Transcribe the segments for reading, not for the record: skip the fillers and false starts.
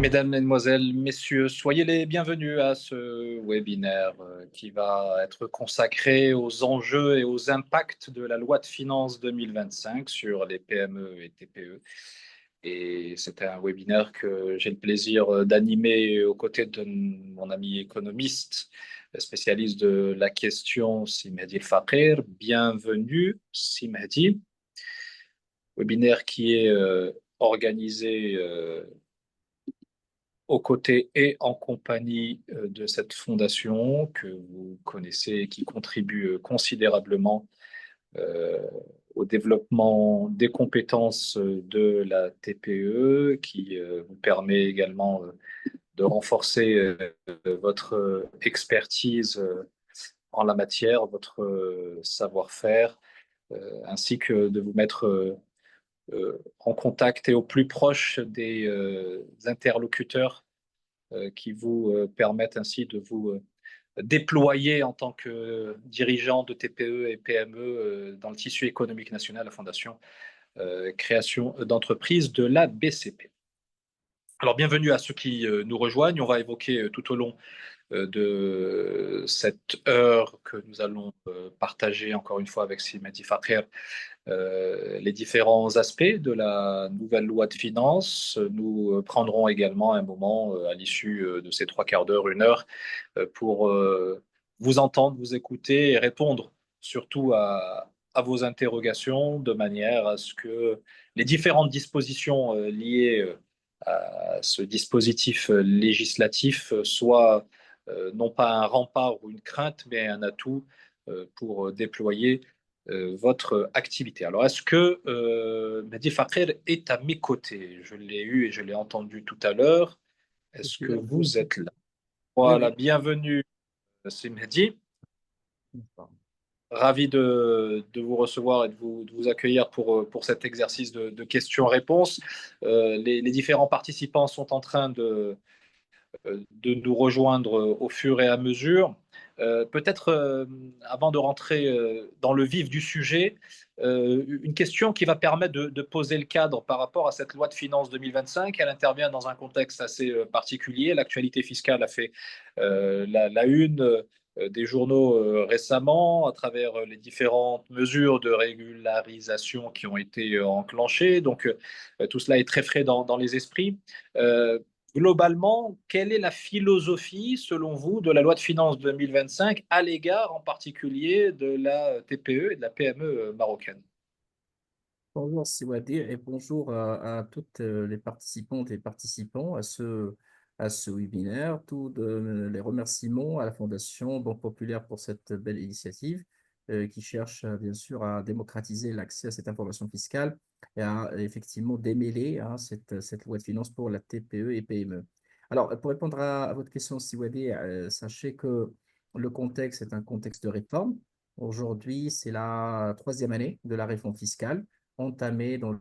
Mesdames, Mesdemoiselles, Messieurs, soyez les bienvenus à ce webinaire qui va être consacré aux enjeux et aux impacts de la loi de finances 2025 sur les PME et TPE. Et c'est un webinaire que j'ai le plaisir d'animer aux côtés de mon ami économiste, spécialiste de la question, Simehdi El Fakir. Bienvenue, Simehdi. Webinaire qui est organisé aux côtés et en compagnie de cette fondation que vous connaissez et qui contribue considérablement euh, au développement des compétences de la TPE, qui vous permet également de renforcer votre expertise en la matière, votre savoir-faire, ainsi que de vous mettre en contact et au plus proche des interlocuteurs qui vous permettent ainsi de vous déployer en tant que dirigeant de TPE et PME dans le tissu économique national, la Fondation Création d'entreprises de la BCP. Alors, bienvenue à ceux qui nous rejoignent. On va évoquer tout au long de cette heure que nous allons partager encore une fois avec Simati Fakir les différents aspects de la nouvelle loi de finances. Nous prendrons également un moment à l'issue de ces trois quarts d'heure, une heure, pour vous entendre, vous écouter et répondre surtout à vos interrogations de manière à ce que les différentes dispositions liées à ce dispositif législatif soient non pas un rempart ou une crainte, mais un atout pour déployer votre activité. Alors, est-ce que Mehdi Fakir est à mes côtés? Je l'ai eu et je l'ai entendu tout à l'heure. Je Est-ce suis que là. vous êtes là? Oui, Voilà, oui. bienvenue, c'est Mehdi. D'accord. Ravi de vous recevoir et de vous accueillir pour cet exercice de questions-réponses. Les différents participants sont en train de nous rejoindre au fur et à mesure. Peut-être avant de rentrer dans le vif du sujet, une question qui va permettre de poser le cadre par rapport à cette loi de finances 2025. Elle intervient dans un contexte assez particulier. L'actualité fiscale a fait la une des journaux récemment à travers les différentes mesures de régularisation qui ont été enclenchées. Donc tout cela est très frais dans les esprits. Euh, Globalement, quelle est la philosophie, selon vous, de la loi de finances 2025 à l'égard en particulier de la TPE et de la PME marocaine? Bonjour Siwadi et bonjour à toutes les participantes et participants à ce webinaire. Tous les remerciements à la Fondation Banque Populaire pour cette belle initiative qui cherche bien sûr à démocratiser l'accès à cette information fiscale et à effectivement démêler cette loi de finances pour la TPE et PME. Alors, pour répondre à votre question, Siwadi, sachez que le contexte est un contexte de réforme. Aujourd'hui, c'est la troisième année de la réforme fiscale entamé dans le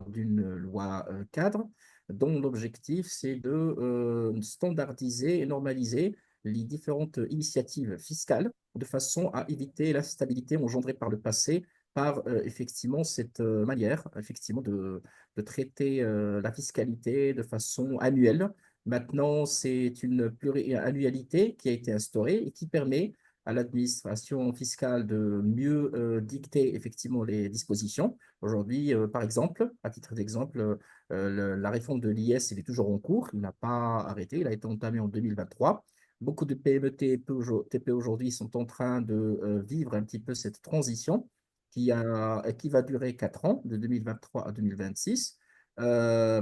d'une loi cadre dont l'objectif c'est de standardiser et normaliser les différentes initiatives fiscales de façon à éviter l'instabilité engendrée par le passé par effectivement cette manière effectivement de traiter la fiscalité de façon annuelle. Maintenant, c'est une pluriannualité qui a été instaurée et qui permet à l'administration fiscale de mieux dicter effectivement les dispositions. Aujourd'hui, par exemple, à titre d'exemple, la réforme de l'IS, il est toujours en cours, il n'a pas arrêté, il a été entamé en 2023. Beaucoup de PME, TPE aujourd'hui sont en train de vivre un petit peu cette transition qui va durer 4 ans, de 2023 à 2026,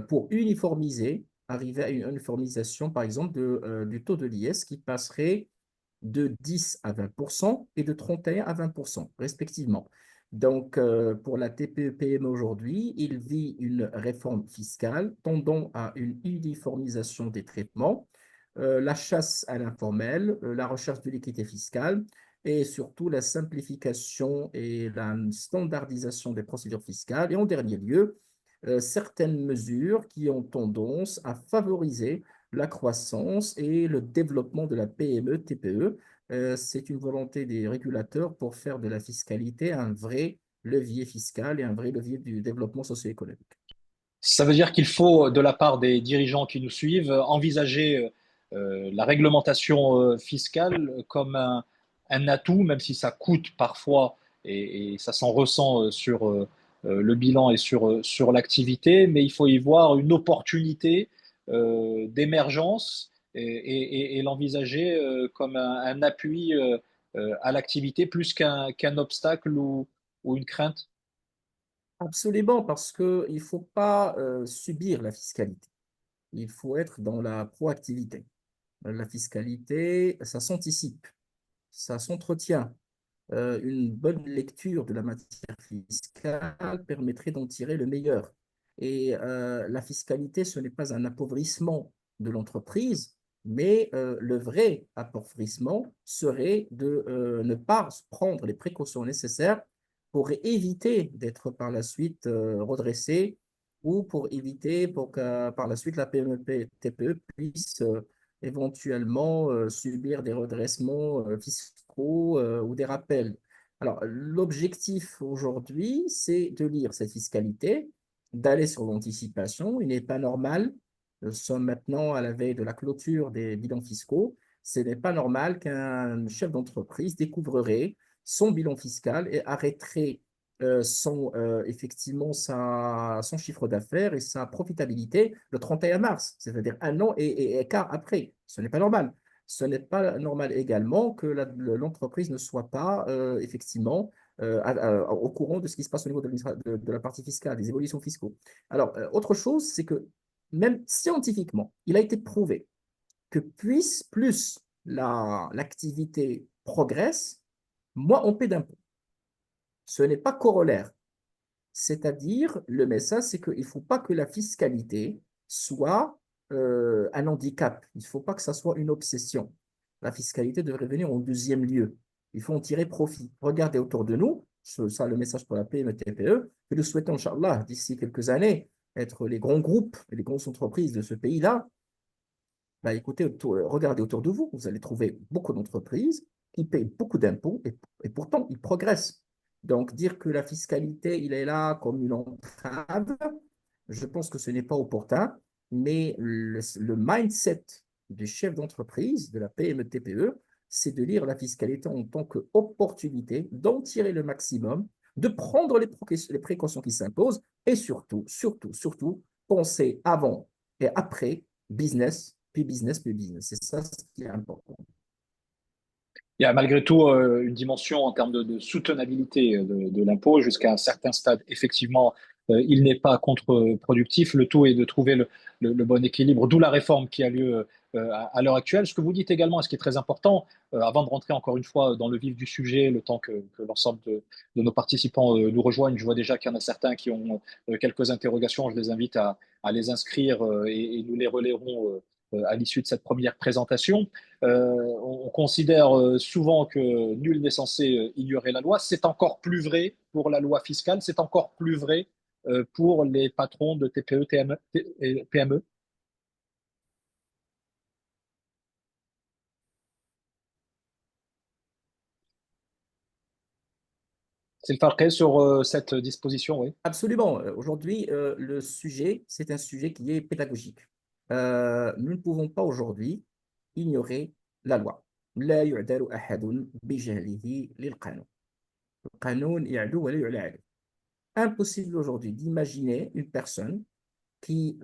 pour uniformiser, arriver à une uniformisation, par exemple, du taux de l'IS qui passerait de 10 à 20% et de 31 à 20%, respectivement. Donc, pour la TPE-PME aujourd'hui, il vit une réforme fiscale tendant à une uniformisation des traitements, la chasse à l'informel, la recherche de l'équité fiscale et surtout la simplification et la standardisation des procédures fiscales. Et en dernier lieu, certaines mesures qui ont tendance à favoriser la croissance et le développement de la PME-TPE. C'est une volonté des régulateurs pour faire de la fiscalité un vrai levier fiscal et un vrai levier du développement socio-économique. Ça veut dire qu'il faut, de la part des dirigeants qui nous suivent, envisager la réglementation fiscale comme un atout, même si ça coûte parfois et ça s'en ressent sur le bilan et sur l'activité, mais il faut y voir une opportunité d'émergence et l'envisager comme un appui à l'activité plus qu'un obstacle ou une crainte. Absolument, parce qu'il ne faut pas subir la fiscalité. Il faut être dans la proactivité. La fiscalité, ça s'anticipe, ça s'entretient. Une bonne lecture de la matière fiscale permettrait d'en tirer le meilleur. Et la fiscalité, ce n'est pas un appauvrissement de l'entreprise, mais le vrai appauvrissement serait de ne pas prendre les précautions nécessaires pour éviter d'être par la suite redressé ou pour éviter pour que par la suite la PME-TPE puisse éventuellement subir des redressements fiscaux ou des rappels. Alors, l'objectif aujourd'hui, c'est de lire cette fiscalité, d'aller sur l'anticipation. Il n'est pas normal, nous sommes maintenant à la veille de la clôture des bilans fiscaux, ce n'est pas normal qu'un chef d'entreprise découvrerait son bilan fiscal et arrêterait effectivement son chiffre d'affaires et sa profitabilité le 31 mars, c'est-à-dire un an et quart après. Ce n'est pas normal. Ce n'est pas normal également que l'entreprise ne soit pas effectivement au courant de ce qui se passe au niveau de la partie fiscale, des évolutions fiscaux. Alors, autre chose, c'est que même scientifiquement, il a été prouvé que plus l'activité progresse, moins on paie d'impôts. Ce n'est pas corollaire. C'est-à-dire, le message, c'est qu'il ne faut pas que la fiscalité soit un handicap. Il ne faut pas que ça soit une obsession. La fiscalité devrait venir en deuxième lieu. Il faut en tirer profit. Regardez autour de nous, ça le message pour la PME-TPE, que nous souhaitons, Inch'Allah, d'ici quelques années, être les grands groupes et les grandes entreprises de ce pays-là. Bah, écoutez, regardez autour de vous, vous allez trouver beaucoup d'entreprises qui payent beaucoup d'impôts et pourtant ils progressent. Donc, dire que la fiscalité, il est là comme une entrave, je pense que ce n'est pas opportun, mais le mindset du chef d'entreprise, de la PME-TPE, c'est de lire la fiscalité en tant qu'opportunité, d'en tirer le maximum, de prendre les précautions qui s'imposent et surtout, surtout, surtout, penser avant et après business, puis business, puis business. C'est ça ce qui est important. Il y a malgré tout une dimension en termes de soutenabilité de l'impôt jusqu'à un certain stade. Effectivement, il n'est pas contre-productif. Le tout est de trouver le bon équilibre, d'où la réforme qui a lieu à l'heure actuelle. Ce que vous dites également, et ce qui est très important, avant de rentrer encore une fois dans le vif du sujet, le temps que l'ensemble de nos participants nous rejoignent, je vois déjà qu'il y en a certains qui ont quelques interrogations. Je les invite à les inscrire et nous les relayerons à l'issue de cette première présentation. On considère souvent que nul n'est censé ignorer la loi. C'est encore plus vrai pour la loi fiscale, c'est encore plus vrai pour les patrons de TPE, TME, et PME. C'est le farquet sur cette disposition, oui. Absolument. Aujourd'hui, le sujet, c'est un sujet qui est pédagogique. Nous ne pouvons pas aujourd'hui ignorer la loi. لا يعذر أحد بجهله للقانون. القانون يعلو ولا يعلى عليه. Impossible aujourd'hui d'imaginer une personne qui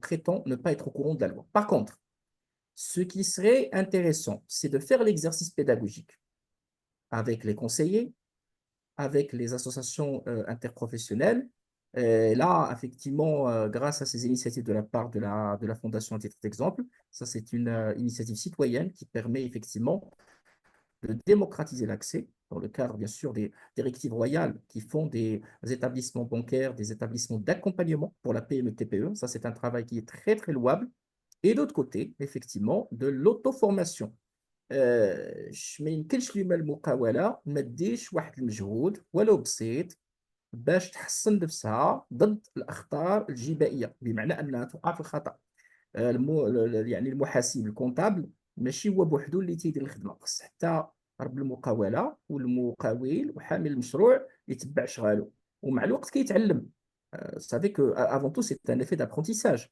prétend ne pas être au courant de la loi. Par contre, ce qui serait intéressant, c'est de faire l'exercice pédagogique avec les conseillers, avec les associations interprofessionnelles. Et là, effectivement, grâce à ces initiatives de la part de la Fondation à titre d'exemple, ça c'est une initiative citoyenne qui permet effectivement de démocratiser l'accès dans le cadre, bien sûr, des directives royales qui font des établissements bancaires, des établissements d'accompagnement pour la PME-TPE. Ça, c'est un travail qui est très, très louable. Et d'autre côté, effectivement, de l'auto-formation. ما يمكنش اليوم المقاولة ما ديش واحد المجهود ولو بسيط باش تحسن نفسها ضد الأخطار الجبائية بمعنى أنها توقع في الخطأ. يعني المحاسب الكونتابل ماشي هو بوحدو اللي تيدير الخدمة، خص حتى رب المقاولة والمقاول وحامل المشروع يتبع شغالو ومع الوقت كيتعلم. Vous savez qu'avant tout, c'est un effet d'apprentissage.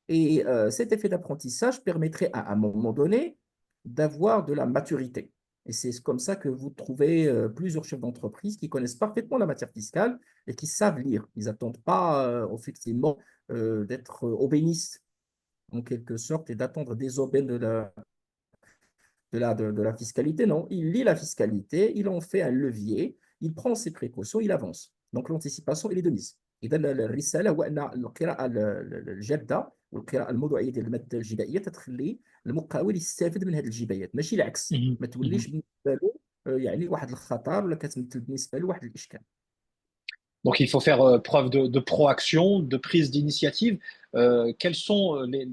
Et cet effet d'apprentissage permettrait à un moment donné d'avoir de la maturité. Et c'est comme ça que vous trouvez plusieurs chefs d'entreprise qui connaissent parfaitement la matière fiscale et qui savent lire. Ils n'attendent pas effectivement d'être aubénistes en quelque sorte et d'attendre des aubaines de la fiscalité. Non, il lit la fiscalité, il en fait un levier, il prend ses précautions, il avance. Donc l'anticipation, elle est de mise. إذا الرسالة هو أن القراءة الجادة والقراءة الموضوعية ديال المادة الجبائية تتخلي المقاول يستافد من هذه الجبايات ماشي العكس Mhm, ما mhm. توليش بالنسبة له يعني واحد الخطر ولا كتمثل بالنسبة له واحد الإشكال. Donc, il faut faire preuve de proaction, de prise d'initiative. Quels sont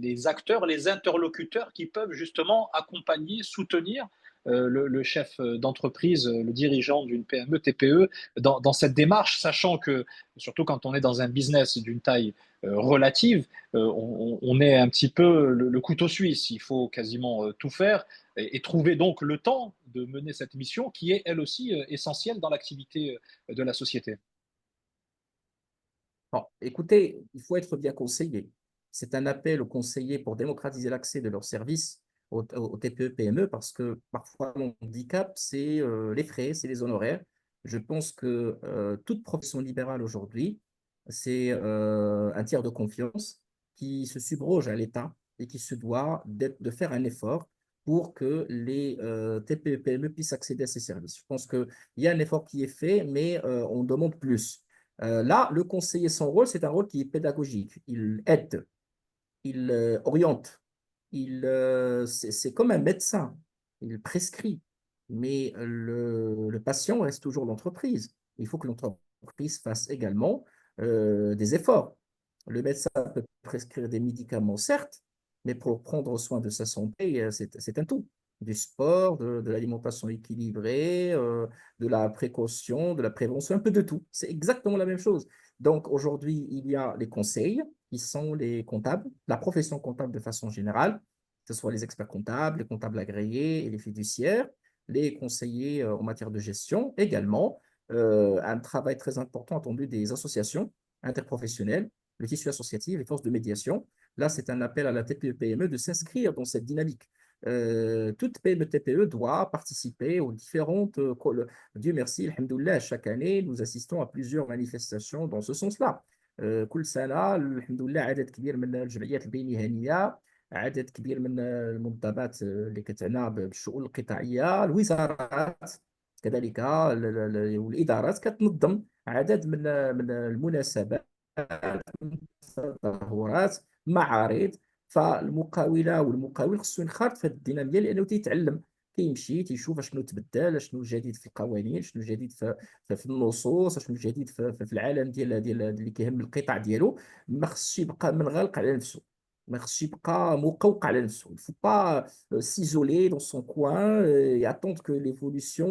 les acteurs, les interlocuteurs qui peuvent justement accompagner, soutenir le chef d'entreprise, le dirigeant d'une PME, TPE dans cette démarche, sachant que, surtout quand on est dans un business d'une taille relative, on est un petit peu le couteau suisse. Il faut quasiment tout faire et trouver donc le temps de mener cette mission qui est elle aussi essentielle dans l'activité de la société. Bon, écoutez, il faut être bien conseillé. C'est un appel aux conseillers pour démocratiser l'accès de leurs services aux TPE-PME parce que parfois, mon handicap, c'est les frais, c'est les honoraires. Je pense que toute profession libérale aujourd'hui, c'est un tiers de confiance qui se subroge à l'État et qui se doit de faire un effort pour que les TPE-PME puissent accéder à ces services. Je pense qu'il y a un effort qui est fait, mais on demande plus. Là, le conseiller, son rôle, c'est un rôle qui est pédagogique. Il aide, il oriente, c'est comme un médecin. Il prescrit, mais le patient reste toujours l'entreprise. Il faut que l'entreprise fasse également des efforts. Le médecin peut prescrire des médicaments, certes, mais pour prendre soin de sa santé, c'est un tout. Du sport, de l'alimentation équilibrée, de la précaution, de la prévention, un peu de tout. C'est exactement la même chose. Donc aujourd'hui, il y a les conseils qui sont les comptables, la profession comptable de façon générale, que ce soit les experts comptables, les comptables agréés et les fiduciaires, les conseillers en matière de gestion également. Un travail très important attendu des associations interprofessionnelles, le tissu associatif, les forces de médiation. Là, c'est un appel à la TPE-PME de s'inscrire dans cette dynamique. Toute PME-TPE doit participer aux différentes. Dieu merci, alhamdoulilah, chaque année, nous assistons à plusieurs manifestations dans ce sens-là. كل سنة الحمد لله عدد كبير من الجمعيات البينهانية، عدد كبير من المنظمات اللي كتعنى بالشؤون القطاعية، الوزارات كذلك والإدارات كتنظم عدد من المناسبات، تظاهرات، معارض. فالمقاولة والمقاول خصو ينخرط في هذه الدينامية لأنه تيتعلم، كيمشي تيشوف شنو تبدل، شنو الجديد في القوانين، شنو الجديد في النصوص، شنو الجديد في العالم ديال اللي كيهم القطاع ديالو. ما خصش يبقى منغلق على نفسه، ما خصش يبقى مقوقع على نفسه. Il faut pas s'isoler dans son coin et attendre que l'évolution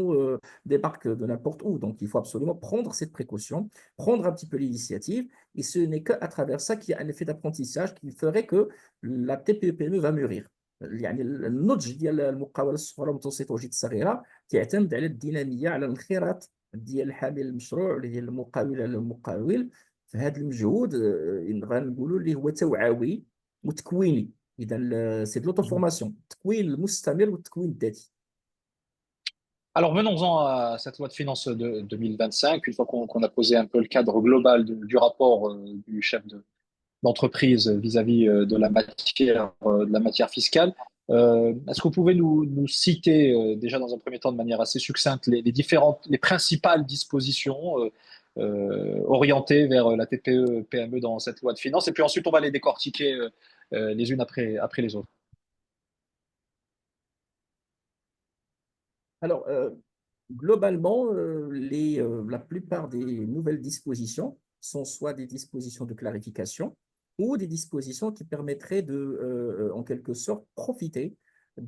débarque de n'importe où. Donc il faut absolument prendre cette précaution, prendre un petit peu l'initiative, et ce n'est qu'à travers ça qu'il y a un effet d'apprentissage qui ferait que la TPE-PME va mûrir. يعني النضج ديال المقاوله الصغرى والمتوسطه والجهات الصغيره تعتمد على الديناميه، على الانخراط ديال حامل المشروع ديال المقاول على المقاول في هذا المجهود. غنقولوا اللي هو توعوي وتكويني. اذا سي دو لوتو Mhm. فورماسيون، التكوين المستمر والتكوين الذاتي. Alors, venons-en à cette loi de finances de 2025, une fois qu'on a posé un peu le cadre global du rapport du chef d'entreprise vis-à-vis de la matière fiscale. Est-ce que vous pouvez nous citer déjà dans un premier temps de manière assez succincte les principales dispositions orientées vers la TPE-PME dans cette loi de finances, et puis ensuite on va les décortiquer les unes après les autres. Alors, globalement, la plupart des nouvelles dispositions sont soit des dispositions de clarification ou des dispositions qui permettraient de, en quelque sorte, profiter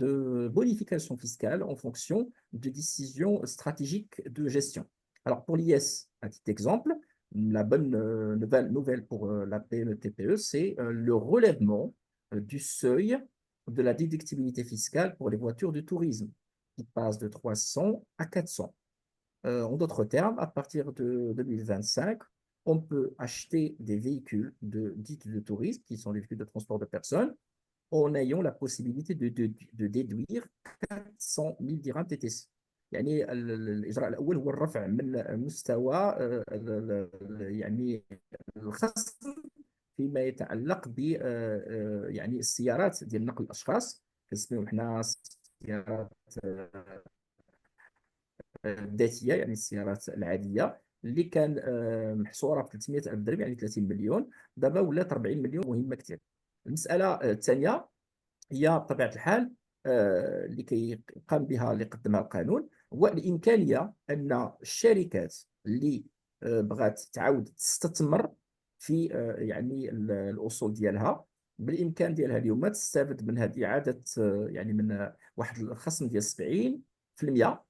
de bonifications fiscales en fonction de décisions stratégiques de gestion. Alors, pour l'IS, à titre d'exemple, la bonne nouvelle pour la PME-TPE, c'est le relèvement du seuil de la déductibilité fiscale pour les voitures de tourisme qui passe de 300 à 400. En d'autres termes, à partir de 2025, on peut acheter des véhicules dits de tourisme, qui sont des véhicules de transport de personnes, en ayant la possibilité de déduire 400 000 dirhams TTC. يعني الإجراء الأول هو الرفع من مستوى يعني الخصم فيما يتعلق ب يعني السيارات ديال نقل الأشخاص، كنسميوهم حنا السيارات الذاتيه، يعني السيارات العاديه اللي كان محصوره ب 300 الف درهم يعني 30 مليون، دابا ولات 40 مليون، مهمه كثير. المساله الثانيه هي بطبيعه الحال اللي كيقام بها اللي قدمها القانون، هو الامكانيه ان الشركات اللي بغات تعاود تستثمر في يعني الاصول ديالها، بالامكان ديالها اليوم تستافد من هذه اعاده يعني من واحد الخصم ديال 70%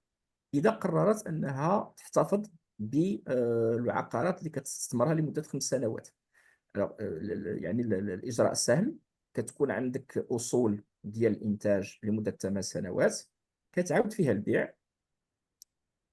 اذا قررت انها تحتفظ بالعقارات اللي كتستثمرها لمده 5 سنوات. يعني الاجراء سهل، كتكون عندك اصول ديال الانتاج لمده 8 سنوات، كتعاود فيها البيع،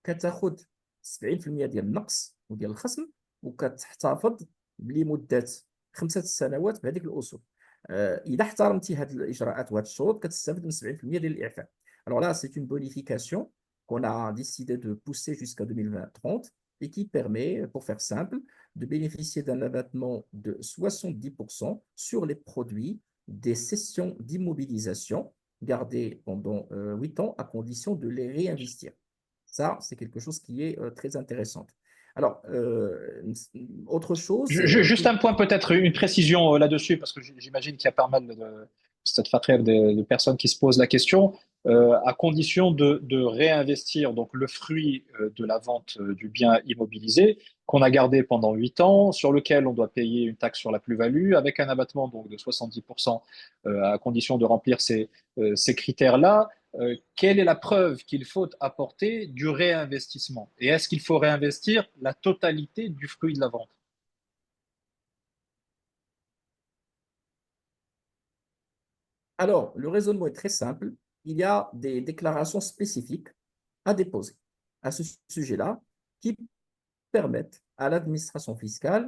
كتاخذ 70% ديال النقص وديال الخصم، وكتحتفظ لمده 5 سنوات بهذيك الاصول. اذا احترمتي هذه الاجراءات وهذه الشروط كتستافد من 70% ديال الاعفاء. Alors là, c'est une bonification qu'on a décidé de pousser jusqu'à 2030 et qui permet, pour faire simple, de bénéficier d'un abattement de 70% sur les produits des sessions d'immobilisation gardées pendant 8 ans à condition de les réinvestir. Ça, c'est quelque chose qui est très intéressant. Alors, autre chose, Juste un point, peut-être une précision là-dessus, parce que j'imagine qu'il y a pas mal de cette fatwa de personnes qui se posent la question, à condition de réinvestir donc le fruit de la vente du bien immobilisé qu'on a gardé pendant 8 ans, sur lequel on doit payer une taxe sur la plus-value, avec un abattement donc de 70% à condition de remplir ces critères-là. Quelle est la preuve qu'il faut apporter du réinvestissement? Et est-ce qu'il faut réinvestir la totalité du fruit de la vente? alors, le raisonnement est très simple. Il y a des déclarations spécifiques à déposer à ce sujet-là qui permettent à l'administration fiscale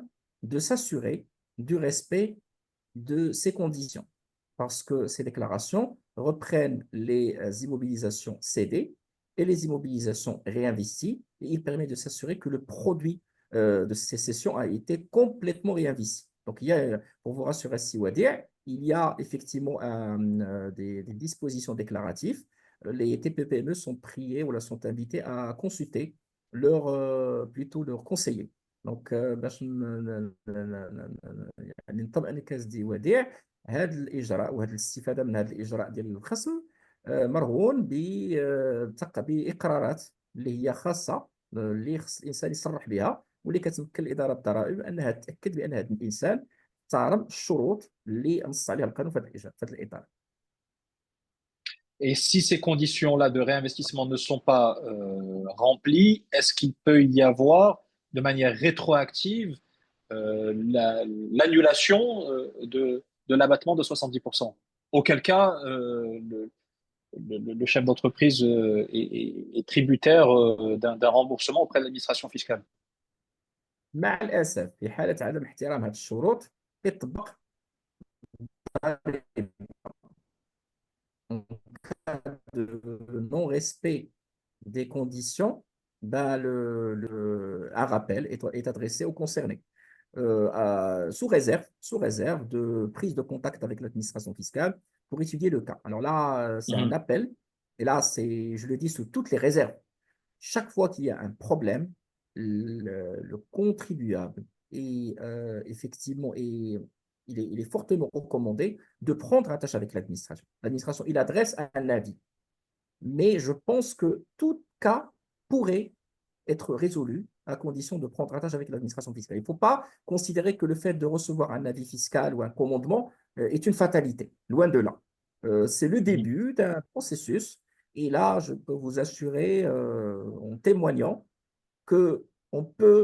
de s'assurer du respect de ces conditions. Parce que ces déclarations reprennent les immobilisations cédées et les immobilisations réinvesties, et il permet de s'assurer que le produit de ces cessions a été complètement réinvesti. Donc, il y a, pour vous rassurer, Siwadir, il y a effectivement des dispositions déclaratives. Les TPPME sont priés ou sont invités à consulter plutôt leur conseiller. Donc, يعني نطمئن كاسدي وديع، هذا الاجراء وهذا الاستفاده من هذا الاجراء ديال الخصم مرهون باقرارات اللي هي خاصه اللي خص الانسان يصرح بها، واللي كتمكن الاداره الضرائب انها تاكد بان هذا الانسان احترم الشروط اللي نص عليها القانون في هذا الاطار. Et si ces conditions-là de réinvestissement ne sont pas remplies, est-ce qu'il peut y avoir de manière rétroactive l'annulation de l'abattement de 70%? Auquel cas, le chef d'entreprise est tributaire d'un remboursement auprès de l'administration fiscale. مع الاسف في حاله عدم احترام هذه الشروط يطبق de non-respect des conditions, ben un rappel est adressé aux concernés, sous réserve de prise de contact avec l'administration fiscale pour étudier le cas. Alors là, c'est un Mhm. appel, et là, je le dis sous toutes les réserves. Chaque fois qu'il y a un problème, le contribuable est effectivement il est fortement recommandé de prendre attache avec l'administration. L'administration, il adresse un avis. Mais je pense que tout cas pourrait être résolu à condition de prendre attache avec l'administration fiscale. Il ne faut pas considérer que le fait de recevoir un avis fiscal ou un commandement est une fatalité. Loin de là. C'est le Mhm. début d'un processus. Et là, je peux vous assurer, en témoignant, que on peut,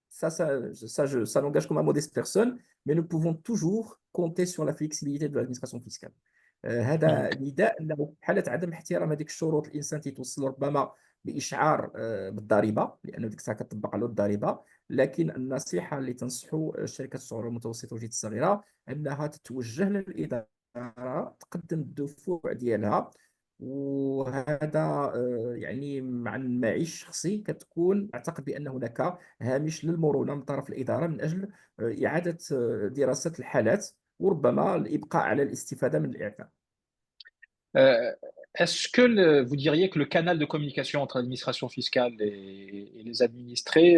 ça n'engage comme un modeste personne, mais nous pouvons toujours compter sur la flexibilité de l'administration fiscale. Mhm. هذا نداء انه حاله عدم احترام هذيك الشروط الانسان تيتوصل ربما بإشعار بالضريبة، لأنه ديك الساعة كتطبق على الضريبة. لكن النصيحة اللي تنصحوا الشركات الصغيرة والمتوسطة والجهات الصغيرة أنها تتوجه للإدارة، تقدم الدفوع ديالها. وهذا يعني مع المعيش الشخصي كتكون أعتقد بأن هناك هامش للمرونة من طرف الإدارة من أجل إعادة دراسة الحالات، وربما الإبقاء على الاستفادة من الإعفاء. Euh, Est-ce que vous diriez que le canal de communication entre l'administration fiscale et les administrés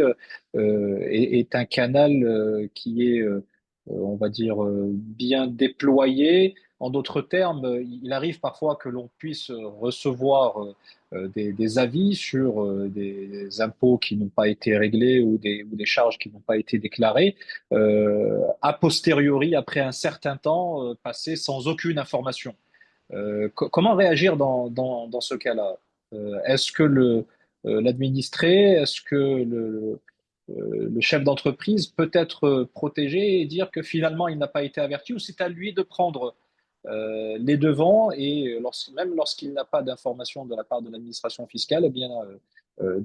est un canal qui est, on va dire, bien déployé? En d'autres termes, il arrive parfois que l'on puisse recevoir des avis sur des impôts qui n'ont pas été réglés ou des charges qui n'ont pas été déclarées, a posteriori, après un certain temps passé sans aucune information. Comment réagir dans ce cas-là? Est-ce que l'administré, est-ce que le chef d'entreprise peut être protégé et dire que finalement il n'a pas été averti, ou c'est à lui de prendre les devants et même lorsqu'il n'a pas d'informations de la part de l'administration fiscale, eh bien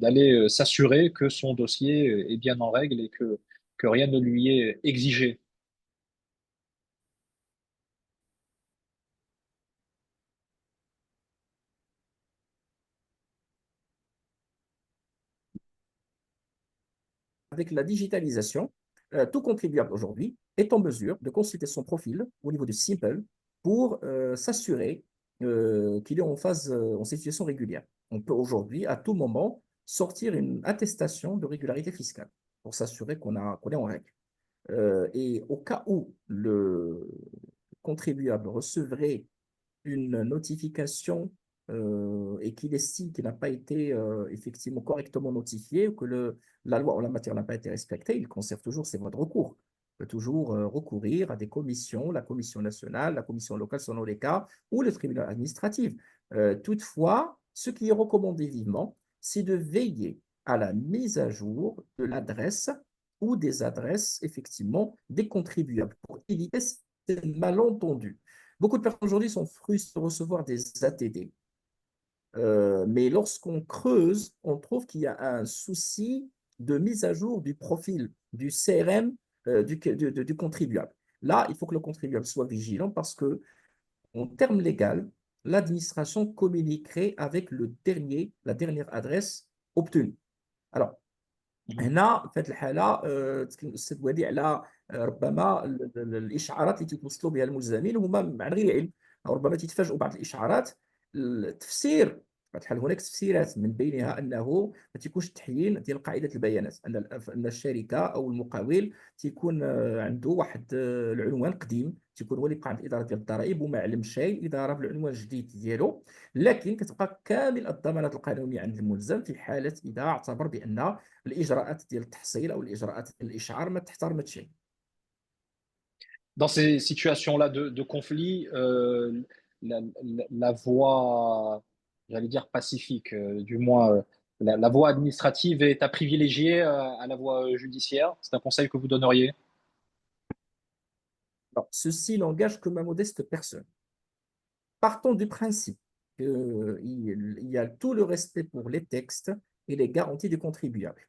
d'aller s'assurer que son dossier est bien en règle et que rien ne lui est exigé? Avec la digitalisation, tout contribuable aujourd'hui est en mesure de consulter son profil au niveau du Simple pour s'assurer qu'il est en situation régulière. On peut aujourd'hui, à tout moment, sortir une attestation de régularité fiscale pour s'assurer qu'on est en règle. Et au cas où le contribuable recevrait une notification et qu'il estime qu'il n'a pas été effectivement correctement notifié ou que la loi en la matière n'a pas été respectée, il conserve toujours ses voies de recours. Il peut toujours recourir à des commissions, la commission nationale, la commission locale selon les cas, ou le tribunal administratif. Toutefois, ce qui est recommandé vivement, c'est de veiller à la mise à jour de l'adresse ou des adresses, effectivement, des contribuables pour éviter ces malentendus. Beaucoup de personnes aujourd'hui sont frustrées de recevoir des ATD. Mais lorsqu'on creuse, on trouve qu'il y a un souci de mise à jour du profil, du CRM du contribuable. Là, il faut que le contribuable soit vigilant parce que, en termes légaux, l'administration communiquerait avec la dernière adresse obtenue. Alors, هنا في هذه الحاله تستدعي على ربما الاشعارات اللي تيتوصلوا بها الملزمين هما عن غير علم، او ربما تتفاجئوا بعض الاشعارات. التفسير بطبيعة الحال هناك تفسيرات من بينها انه ما تيكونش تحيين ديال قاعده البيانات، ان الشركه او المقاول تيكون عنده واحد العنوان قديم، تيكون هو اللي بقى عند الاداره ديال الضرائب وما علم شيء اذا راه العنوان الجديد ديالو. لكن كتبقى كامل الضمانات القانونيه عند الملزم في حاله اذا اعتبر بان الاجراءات ديال التحصيل او الاجراءات ديال الاشعار ما تحترمتش. Dans ces situations-là de conflit, la voie, j'allais dire pacifique, du moins la voie administrative est à privilégier à la voie judiciaire. C'est un conseil que vous donneriez? Alors, ceci n'engage que ma modeste personne. Partons du principe qu'il y a tout le respect pour les textes et les garanties des contribuables.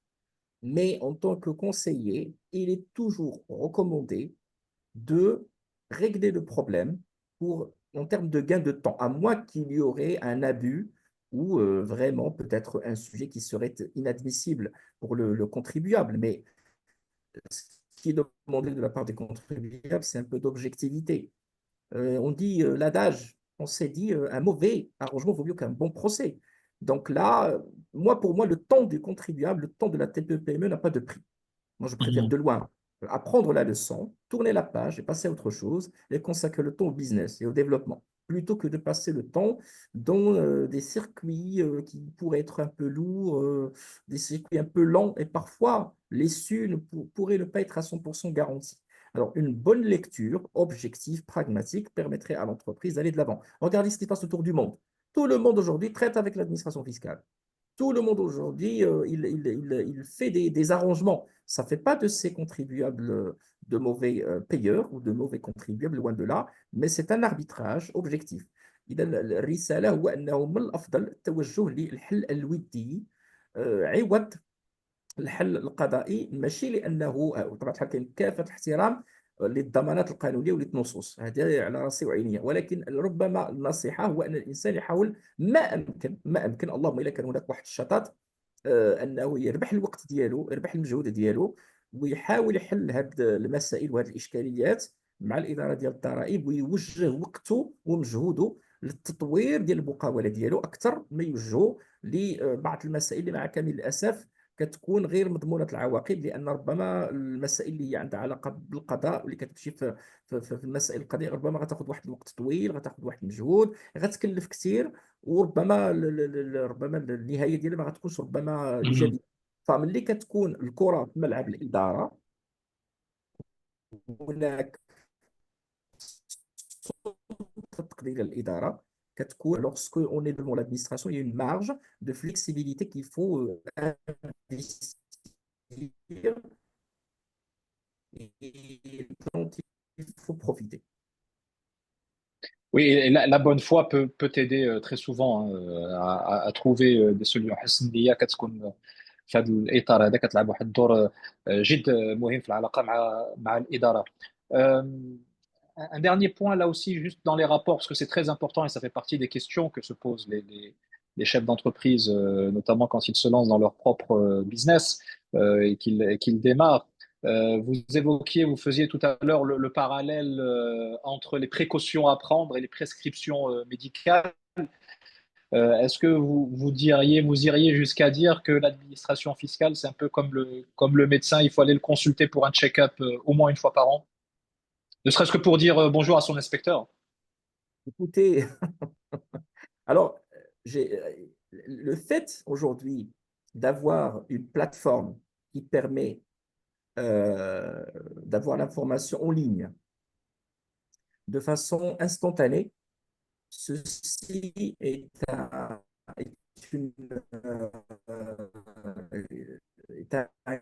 Mais en tant que conseiller, il est toujours recommandé de régler le problème en termes de gain de temps, à moins qu'il y aurait un abus ou vraiment peut-être un sujet qui serait inadmissible pour le contribuable. Mais ce qui est demandé de la part des contribuables, c'est un peu d'objectivité. On dit l'adage, on s'est dit un mauvais arrangement vaut mieux qu'un bon procès. Donc là, pour moi, le temps du contribuable, le temps de la TPE-PME n'a pas de prix. Moi, je préfère Mhm. de loin apprendre la leçon, tourner la page et passer à autre chose et consacrer le temps au business et au développement, plutôt que de passer le temps dans des circuits qui pourraient être un peu lourds, des circuits un peu lents et parfois l'issue pourrait ne pas être à 100% garantie. Alors, une bonne lecture objective, pragmatique, permettrait à l'entreprise d'aller de l'avant. Regardez ce qui se passe autour du monde. Tout le monde aujourd'hui traite avec l'administration fiscale. Tout le monde aujourd'hui, il fait des arrangements. Ça ne fait pas de ces contribuables de mauvais payeurs ou de mauvais contribuables, loin de là, mais c'est un arbitrage objectif. إذا الرسالة هو أنه من الأفضل التوجه للحل الودي عوض الحل القضائي، ماشي لأنه طبعا الحال كاين كافة الاحترام للضمانات القانونية وللنصوص، هذه على راسي وعيني، ولكن ربما النصيحة هو أن الإنسان يحاول ما أمكن اللهم إلا كان هناك واحد الشطط انه يربح الوقت ديالو، يربح المجهود ديالو، ويحاول يحل هذه المسائل وهذه الاشكاليات مع الاداره ديال الضرائب، ويوجه وقته ومجهوده للتطوير ديال المقاوله ديالو اكثر ما يوجهه لبعض المسائل اللي مع كامل الاسف كتكون غير مضمونه العواقب، لان ربما المسائل اللي هي عندها علاقه بالقضاء واللي كتمشي في المسائل القضائيه ربما غتاخذ واحد الوقت طويل، غتاخذ واحد المجهود، غتكلف كثير، وربما ربما النهايه ديالها ما غتكونش ربما Mhm. ايجابيه. فملي كتكون الكره في ملعب الاداره، هناك سلطه تقدير الاداره كتكون lorsque on est devant l'administration, il y a une marge de flexibilité qu'il faut investir et dont il faut profiter. Oui, et la bonne foi peut t'aider très souvent hein, à trouver des solutions. حسن النية كتكون في هذا الإطار هذا كتلعب واحد الدور جد مهم في العلاقة مع الإدارة. Euh, un dernier point là aussi, juste dans les rapports, parce que c'est très important et ça fait partie des questions que se posent les chefs d'entreprise, notamment quand ils se lancent dans leur propre business et qu'ils démarrent. Vous évoquiez, vous faisiez tout à l'heure le parallèle entre les précautions à prendre et les prescriptions médicales. Est-ce que vous iriez jusqu'à dire que l'administration fiscale, c'est un peu comme le médecin, il faut aller le consulter pour un check-up au moins une fois par an, ne serait-ce que pour dire bonjour à son inspecteur? Écoutez, alors, le fait aujourd'hui d'avoir une plateforme qui permet d'avoir l'information en ligne de façon instantanée, ceci est une, euh, est un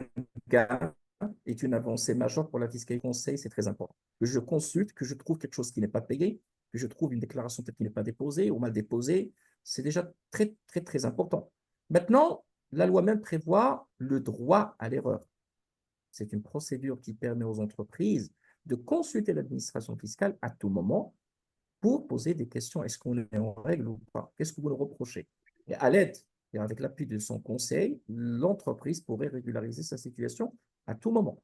gain, est une avancée majeure pour la fiscalité conseil, c'est très important. Que je consulte, que je trouve quelque chose qui n'est pas payé, que je trouve une déclaration peut-être qui n'est pas déposée ou mal déposée, c'est déjà très, très, très important. Maintenant, la loi même prévoit le droit à l'erreur. C'est une procédure qui permet aux entreprises de consulter l'administration fiscale à tout moment pour poser des questions. Est-ce qu'on est en règle ou pas? Qu'est-ce que vous nous reprochez? Et à l'aide et avec l'appui de son conseil, l'entreprise pourrait régulariser sa situation à tout moment.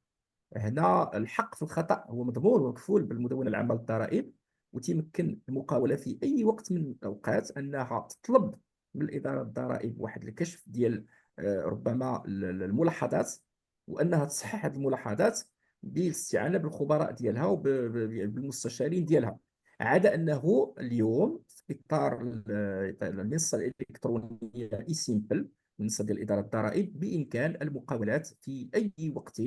هنا الحق في الخطأ هو مضمون ومكفول بالمدونة العامة للضرائب، وتيمكن المقاولة في أي وقت من الأوقات أنها تطلب من الإدارة الضرائب واحد الكشف ديال ربما الملاحظات، وأنها تصحح هذه الملاحظات بالاستعانة بالخبراء ديالها وبالمستشارين ديالها. عدا أنه اليوم في إطار المنصة الإلكترونية إي سيمبل، المنصة ديال إدارة الضرائب، بإمكان المقاولات في أي وقت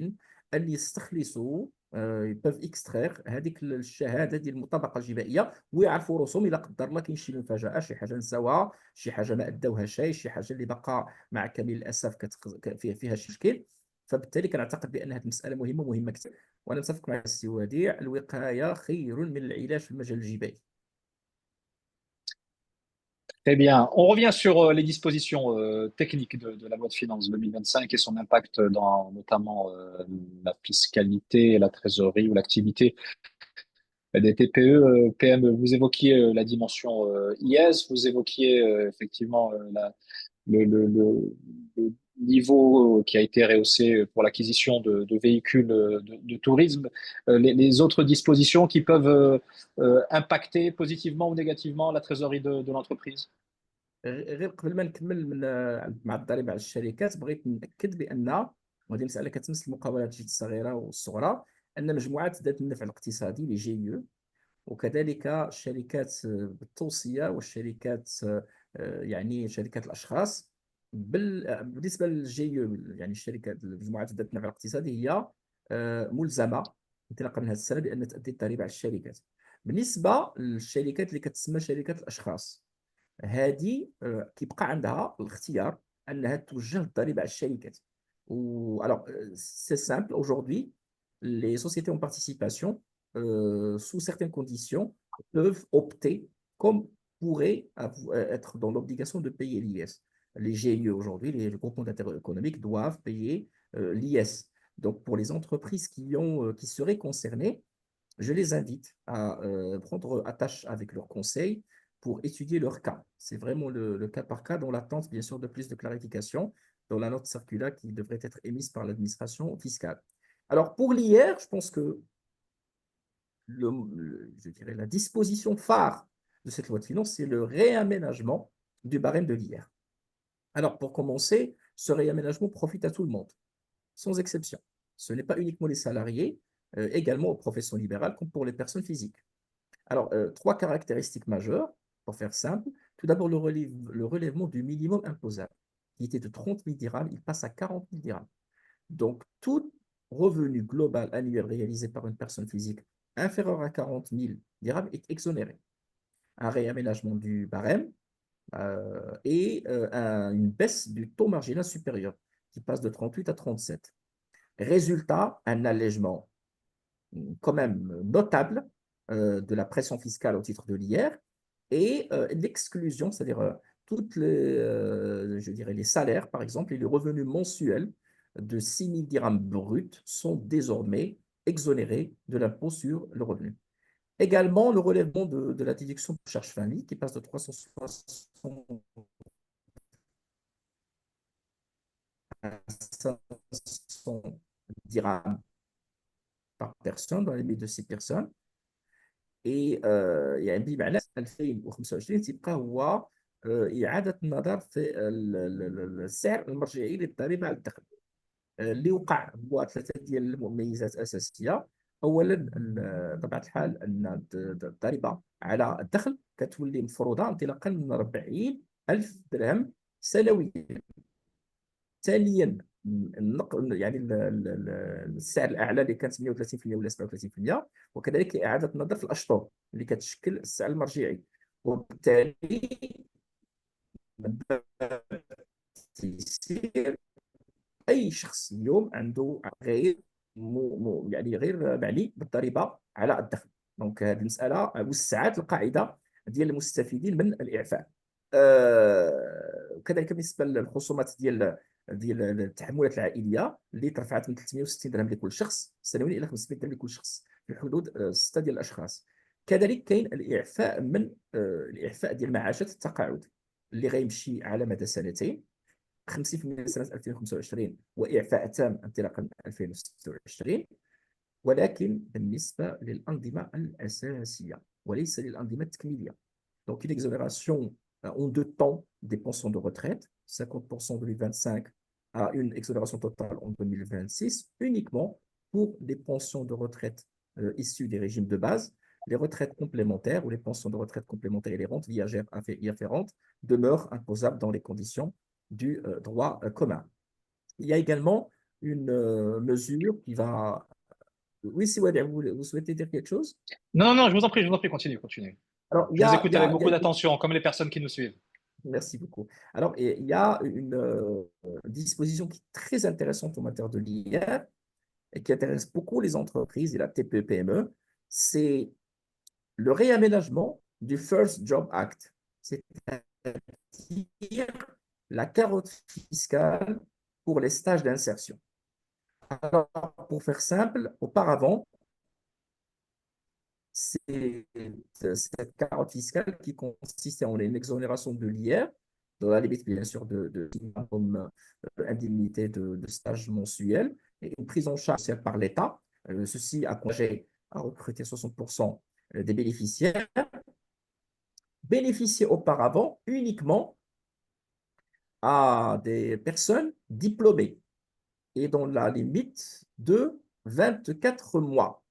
أن يستخلصوا يباف اكسترير هذيك الشهاده ديال المطابقه الجبائيه، ويعرفوا رسوم الا قدر الله كاين شي مفاجاه، شي حاجه نساوها، شي حاجه ما ادوها شي حاجه اللي بقى مع كامل الاسف فيها شي مشكل. فبالتالي كنعتقد بان هذه المساله مهمه كثير، وانا متفق مع السي وديع، الوقايه خير من العلاج في المجال الجبائي. Très bien. On revient sur les dispositions techniques de la loi de finances 2025 et son impact dans notamment la fiscalité, la trésorerie ou l'activité des TPE, PME. Vous évoquiez la dimension IS, vous évoquiez effectivement le niveau qui a été rehaussé pour l'acquisition de véhicules de tourisme. Les autres dispositions qui peuvent impacter positivement ou négativement la trésorerie de l'entreprise. غير قبل ما نكمل مع الضريبه على الشركات، بغيت ناكد بان، وهذه مساله كتمس المقاولات الصغيره والصغرى، ان مجموعات ذات النفع الاقتصادي لي جي يو، وكذلك الشركات بالتوصيه والشركات يعني شركات الاشخاص بالنسبه للجي يو، يعني الشركات المجموعات ذات النفع الاقتصادي هي ملزمه انطلاقا من هذه السنه بان تؤدي الضريبه على الشركات. بالنسبه للشركات اللي كتسمى شركات الاشخاص، هذه كيبقى عندها الاختيار انها توجه الضريبه على الشركات. و alors c'est simple aujourd'hui, les sociétés en participation sous certaines conditions peuvent opter comme pourraient être dans l'obligation de payer l'IS. Les GIE aujourd'hui, les groupements d'intérêt économique, doivent payer l'IS. Donc, pour les entreprises qui seraient concernées, je les invite à prendre attache avec leurs conseils pour étudier leur cas. C'est vraiment le cas par cas, dans l'attente, bien sûr, de plus de clarification dans la note circulaire qui devrait être émise par l'administration fiscale. Alors, pour l'IR, je pense que je dirais la disposition phare de cette loi de finances, c'est le réaménagement du barème de l'IR. Alors, pour commencer, ce réaménagement profite à tout le monde, sans exception. Ce n'est pas uniquement les salariés, également aux professions libérales, comme pour les personnes physiques. Alors, trois caractéristiques majeures, pour faire simple. Tout d'abord, le relèvement du minimum imposable, qui était de 30 000 dirhams, il passe à 40 000 dirhams. Donc, tout revenu global annuel réalisé par une personne physique inférieur à 40 000 dirhams est exonéré. Un réaménagement du barème et une baisse du taux marginal supérieur, qui passe de 38 à 37. Résultat, un allègement quand même notable de la pression fiscale au titre de l'IR et l'exclusion, c'est-à-dire toutes je dirais les salaires, par exemple, et les revenus mensuels de 6 000 dirhams bruts sont désormais exonérés de l'impôt sur le revenu. Également, le relèvement de la déduction pour charges famille qui passe de 360 à 500 dirhams par personne dans les limites de 6 personnes. يعني بمعنى 2025 تيبقى هو إعادة النظر في السعر المرجعي للضريبة على الدخل اللي وقع هو ثلاثة ديال المميزات أساسية. أولا بطبيعة الحال أن الضريبة على الدخل كتولي مفروضة انطلاقا من 40 ألف درهم سنويا. ثانيا يعني السعر الاعلى اللي كانت 130% ولا 37%، وكذلك اعاده النظر في الاشطر اللي كتشكل السعر المرجعي، وبالتالي تيسير اي شخص اليوم عنده غير يعني غير معني بالضريبه على الدخل. دونك هذه المساله وسعت القاعده ديال المستفيدين من الاعفاء. وكذلك بالنسبه للخصومات ديال التحملات العائليه اللي ترفعت من 360 درهم لكل شخص سنويا الى 500 درهم لكل شخص في حدود 6 ديال الاشخاص. كذلك كاين الاعفاء من الاعفاء ديال معاشات التقاعد اللي غيمشي على مدى سنتين، 50% سنه 2025 واعفاء تام انطلاقا من 2026، ولكن بالنسبه للانظمه الاساسيه وليس للانظمه التكميليه. Donc, une exonération en deux temps des pensions de retraite, 50% en 2025 à une exonération totale en 2026, uniquement pour les pensions de retraite issues des régimes de base. Les retraites complémentaires ou les pensions de retraite complémentaires et les rentes viagères y afférentes demeurent imposables dans les conditions du droit commun. Il y a également une mesure qui va... Oui, si vous souhaitez dire quelque chose? Non, non, je vous en prie, continue, continue. Alors, Je vous écoute avec il y a beaucoup d'attention, comme les personnes qui nous suivent. Merci beaucoup. Alors, il y a une disposition qui est très intéressante en matière de l'IR et qui intéresse beaucoup les entreprises et la TPE-PME, c'est le réaménagement du First Job Act, c'est-à-dire la carotte fiscale pour les stages d'insertion. Alors, pour faire simple, auparavant, c'est cette carotte fiscale qui consistait en une exonération de l'IR, dans la limite bien sûr comme indemnité de stage mensuel, et une prise en charge par l'État. Ceci a conduit à recruter 60% des bénéficiaires, bénéficiaient auparavant uniquement à des personnes diplômées et dans la limite de 24 mois.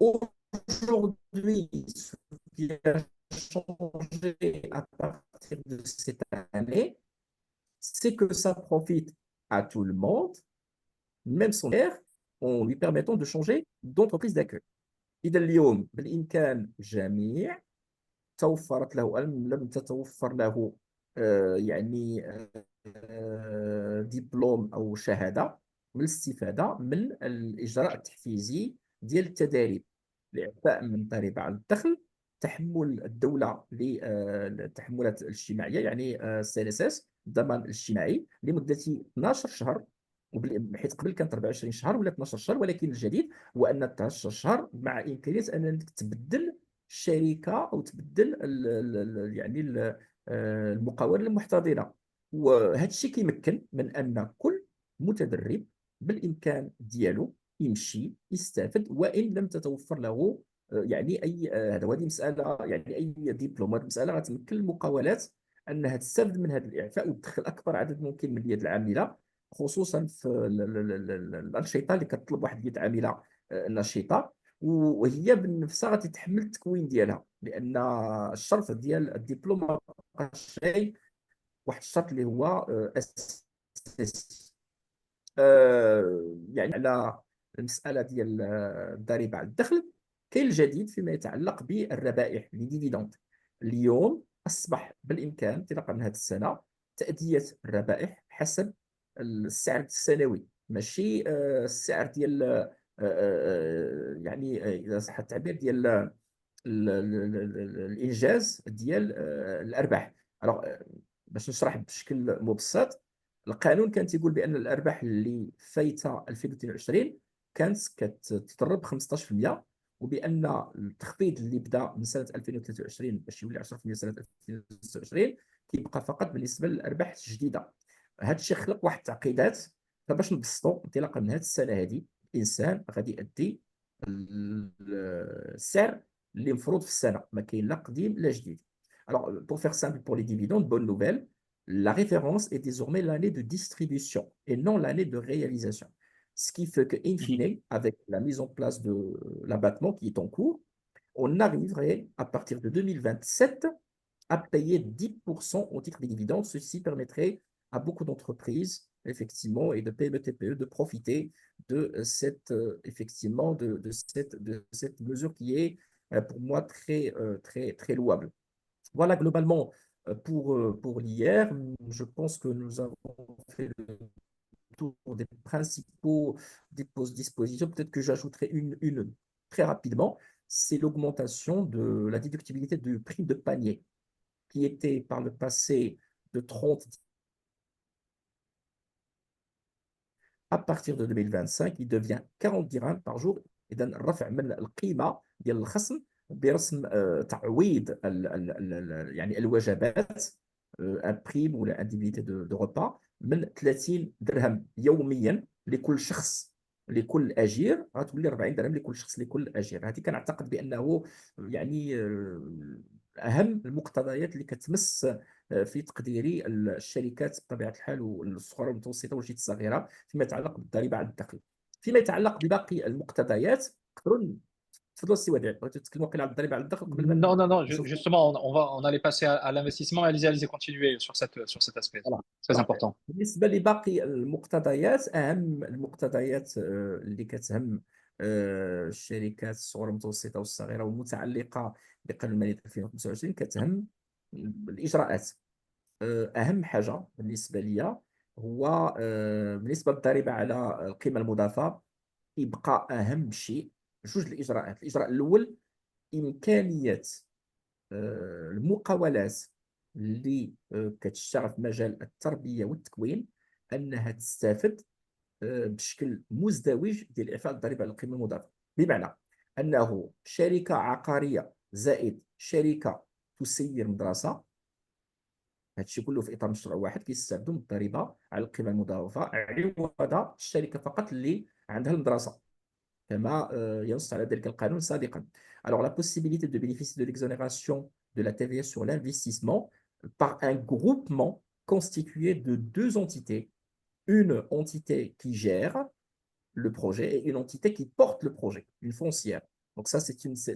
Aujourd'hui, ce qui a changé à partir de cette année, c'est que ça profite à tout le monde, même son père, en lui permettant de changer d'entreprise d'accueil. إذا اليوم بالإمكان جميع توفرت له لم تتوفر له يعني دبلوم أو شهادة من الاستفادة من الإجراء التحفيزي ديال التدريب، الإعفاء من ضريبة على الدخل تحمل الدولة للتحملات الاجتماعية، يعني سي ال اس اس، الضمان الاجتماعي، لمدة 12 شهر. حيث قبل كانت 24 شهر ولا 12 شهر، ولكن الجديد هو أن 12 شهر مع إمكانية أنك تبدل الشركة أو تبدل يعني المقاولة المحتضنة. وهذا الشيء كيمكن من أن كل متدرب بالإمكان ديالو يمشي يستافد، وإن لم تتوفر له يعني أي هذا هذه مسألة، يعني أي دبلوم، هذه مسألة غتمكن المقاولات أنها تستافد من هذا الإعفاء وتدخل أكبر عدد ممكن من اليد العاملة، خصوصا في الأنشطة اللي كتطلب واحد اليد عاملة نشيطة، وهي بنفسها غتتحمل التكوين ديالها، لأن الشرط ديال الدبلوم ما بقاش غير واحد الشرط اللي هو أساسي. يعني على المسألة ديال الضريبة على الدخل، كاين الجديد فيما يتعلق بالربائح، لي ديفيدوند. اليوم أصبح بالإمكان انطلاقا من هذه السنة تأدية الربائح حسب السعر السنوي، ماشي السعر ديال يعني إذا صح التعبير، ديال الانجاز ديال الارباح. باش نشرح بشكل مبسط، القانون كان تيقول بان الارباح اللي فايته 2022 كانت كتضرب 15%، وبان التخفيض اللي بدا من سنه 2023 باش يولي 10% سنه 2026 كيبقى فقط بالنسبه للارباح الجديده. هذا الشيء خلق واحد التعقيدات. فباش نبسطوا، انطلاقا من هذه السنه هذه الانسان غادي يأدي السعر اللي مفروض في السنه، ما كاين لا قديم لا جديد. Alors, pour faire simple, pour les dividendes, bonne nouvelle, la référence est désormais l'année de distribution et non l'année de réalisation. Ce qui fait que, in fine, avec la mise en place de l'abattement qui est en cours, on arriverait à partir de 2027 à payer 10% au titre des dividendes. Ceci permettrait à beaucoup d'entreprises, effectivement, et de PME, TPE de profiter de cette, effectivement, de cette mesure qui est pour moi très louable. Voilà globalement pour l'hier. Je pense que nous avons fait le tour des principaux dispositions. Peut-être que j'ajouterai une très rapidement, c'est l'augmentation de la déductibilité du prix de panier, qui était par le passé de 30 à partir de 2025 il devient 40 dirhams par jour. اذا الرفع من القيمه ديال الخصم برسم تعويض يعني الوجبات، ان بريم ولا انديبيتي دو ريبا، من 30 درهم يوميا لكل شخص لكل اجير، غتولي 40 درهم لكل شخص لكل اجير. هذه كنعتقد بانه يعني اهم المقتضيات اللي كتمس في تقديري الشركات بطبيعه الحال، والصغار والمتوسطه والجهات الصغيره، فيما يتعلق بالضريبه على الدخل. فيما يتعلق بباقي المقتضيات، تقدروا تفضلوا السي وديع، بغيتوا تتكلموا على الضريبه على الدخل قبل ما Non, non, non, نشوفوا. justement, on allait passer à l'investissement. Allez-y, continuez sur cet aspect. فوالا. Très important. بالنسبه لباقي المقتضيات، اهم المقتضيات اللي كتهم الشركات الصغيره والمتوسطه والصغيره والمتعلقه بقانون الماليه 2025، كتهم الاجراءات. اهم حاجه بالنسبه لي هو بالنسبه للضريبه على القيمه المضافه، يبقى اهم شيء جوج الاجراءات. الاجراء الاول امكانيه المقاولات اللي كتشتغل في مجال التربيه والتكوين انها تستافد بشكل مزدوج ديال اعفاء الضريبه على القيمه المضافه. بمعنى انه شركه عقاريه زائد شركه تسير مدرسه، هادشي كله في اطار مشروع واحد، كيستافدوا من الضريبه على القيمه المضافه عوض الشركه فقط اللي عندها المدرسه، كما ينص على ذلك القانون سابقا. Alors la possibilité de bénéficier de l'exonération de la TVA sur l'investissement par un groupement constitué de deux entités, une entité qui gère le projet et une entité qui porte le projet, une foncière. Donc ça,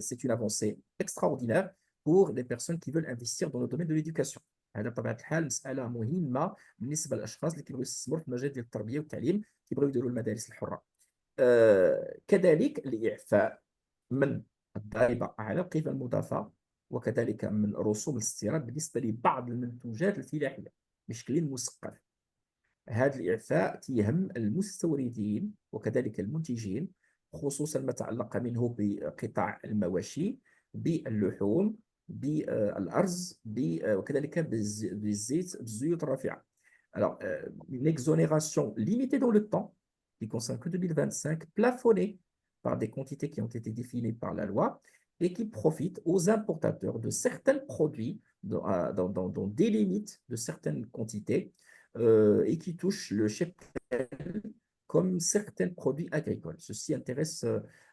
c'est une avancée extraordinaire pour les personnes qui veulent investir dans le domaine de l'éducation. هذا بطبيعه الحال مساله مهمه بالنسبه للاشخاص اللي كيبغيو يستثمروا في المجال ديال التربيه والتعليم، كيبغيو يديروا المدارس الحره. كذلك الإعفاء من الضريبة على القيمة المضافة، وكذلك من رسوم الاستيراد بالنسبة لبعض المنتوجات الفلاحية بشكل مثقف. هذا الإعفاء يهم المستوردين وكذلك المنتجين، خصوصا ما تعلق منه بقطاع المواشي باللحوم بالأرز وكذلك بالزيت بالزيوت الرافعة. Alors, une exonération limitée dans le temps, qui concerne que 2025, plafonnée par des quantités qui ont été définies par la loi et qui profite aux importateurs de certains produits dans des limites de certaines quantités et qui touche le cheptel comme certains produits agricoles. Ceci intéresse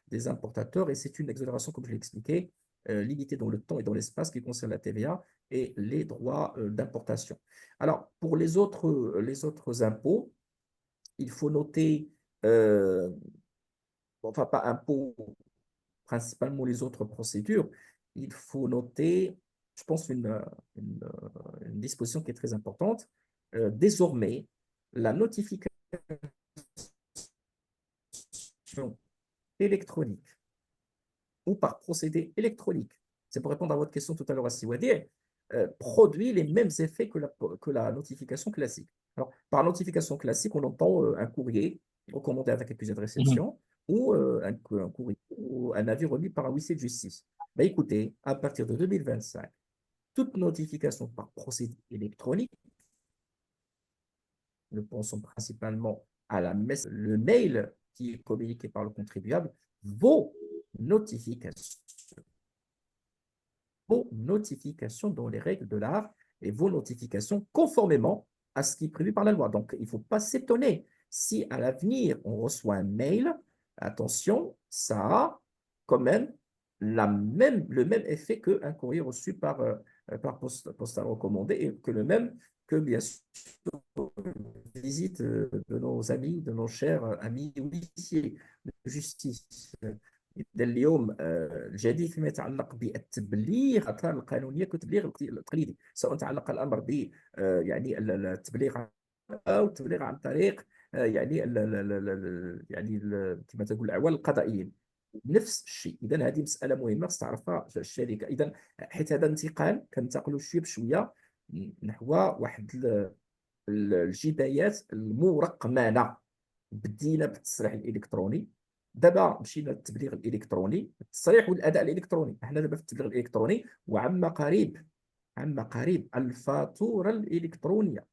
des importateurs et c'est une exonération, comme je l'ai expliqué, limitée dans le temps et dans l'espace qui concerne la TVA et les droits d'importation. Alors, pour les autres impôts, il faut noter, enfin pas impôts, principalement les autres procédures, il faut noter, je pense, une, une disposition qui est très importante. Désormais, la notification électronique ou par procédé électronique, c'est pour répondre à votre question tout à l'heure à Siwadi, produit les mêmes effets que la notification classique. Alors, par notification classique, on entend un courrier recommandé avec accusé de Mhm. réception ou un courrier ou un avis remis par un huissier de justice. Ben, écoutez, à partir de 2025, toute notification par procédé électronique, nous pensons principalement à le mail qui est communiqué par le contribuable, vos notifications, vos notifications dans les règles de l'art et vos notifications conformément à ce qui est prévu par la loi. Donc, il ne faut pas s'étonner si à l'avenir on reçoit un mail, attention, ça a quand même le même effet qu'un courrier reçu par postal recommandé et que le même que, bien sûr, visite de nos amis, de nos chers amis huissiers de justice. إذا اليوم الجديد فيما يتعلق بالتبليغ الأطلال القانونية كتبليغ التقليدي، سواء تعلق الأمر ب يعني التبليغ أو التبليغ عن طريق يعني يعني كما تقول الأعوان القضائيين. نفس الشيء. إذا هذه مسألة مهمة خص تعرفها الشركة. إذا حيت هذا انتقال كننتقلوا شوية بشوية نحو واحد الجبايات المرقمنه. بدينا بالتصريح الالكتروني، دابا مشينا للتبليغ الالكتروني، التصريح والاداء الالكتروني. احنا دابا في التبليغ الالكتروني، وعما قريب الفاتوره الالكترونيه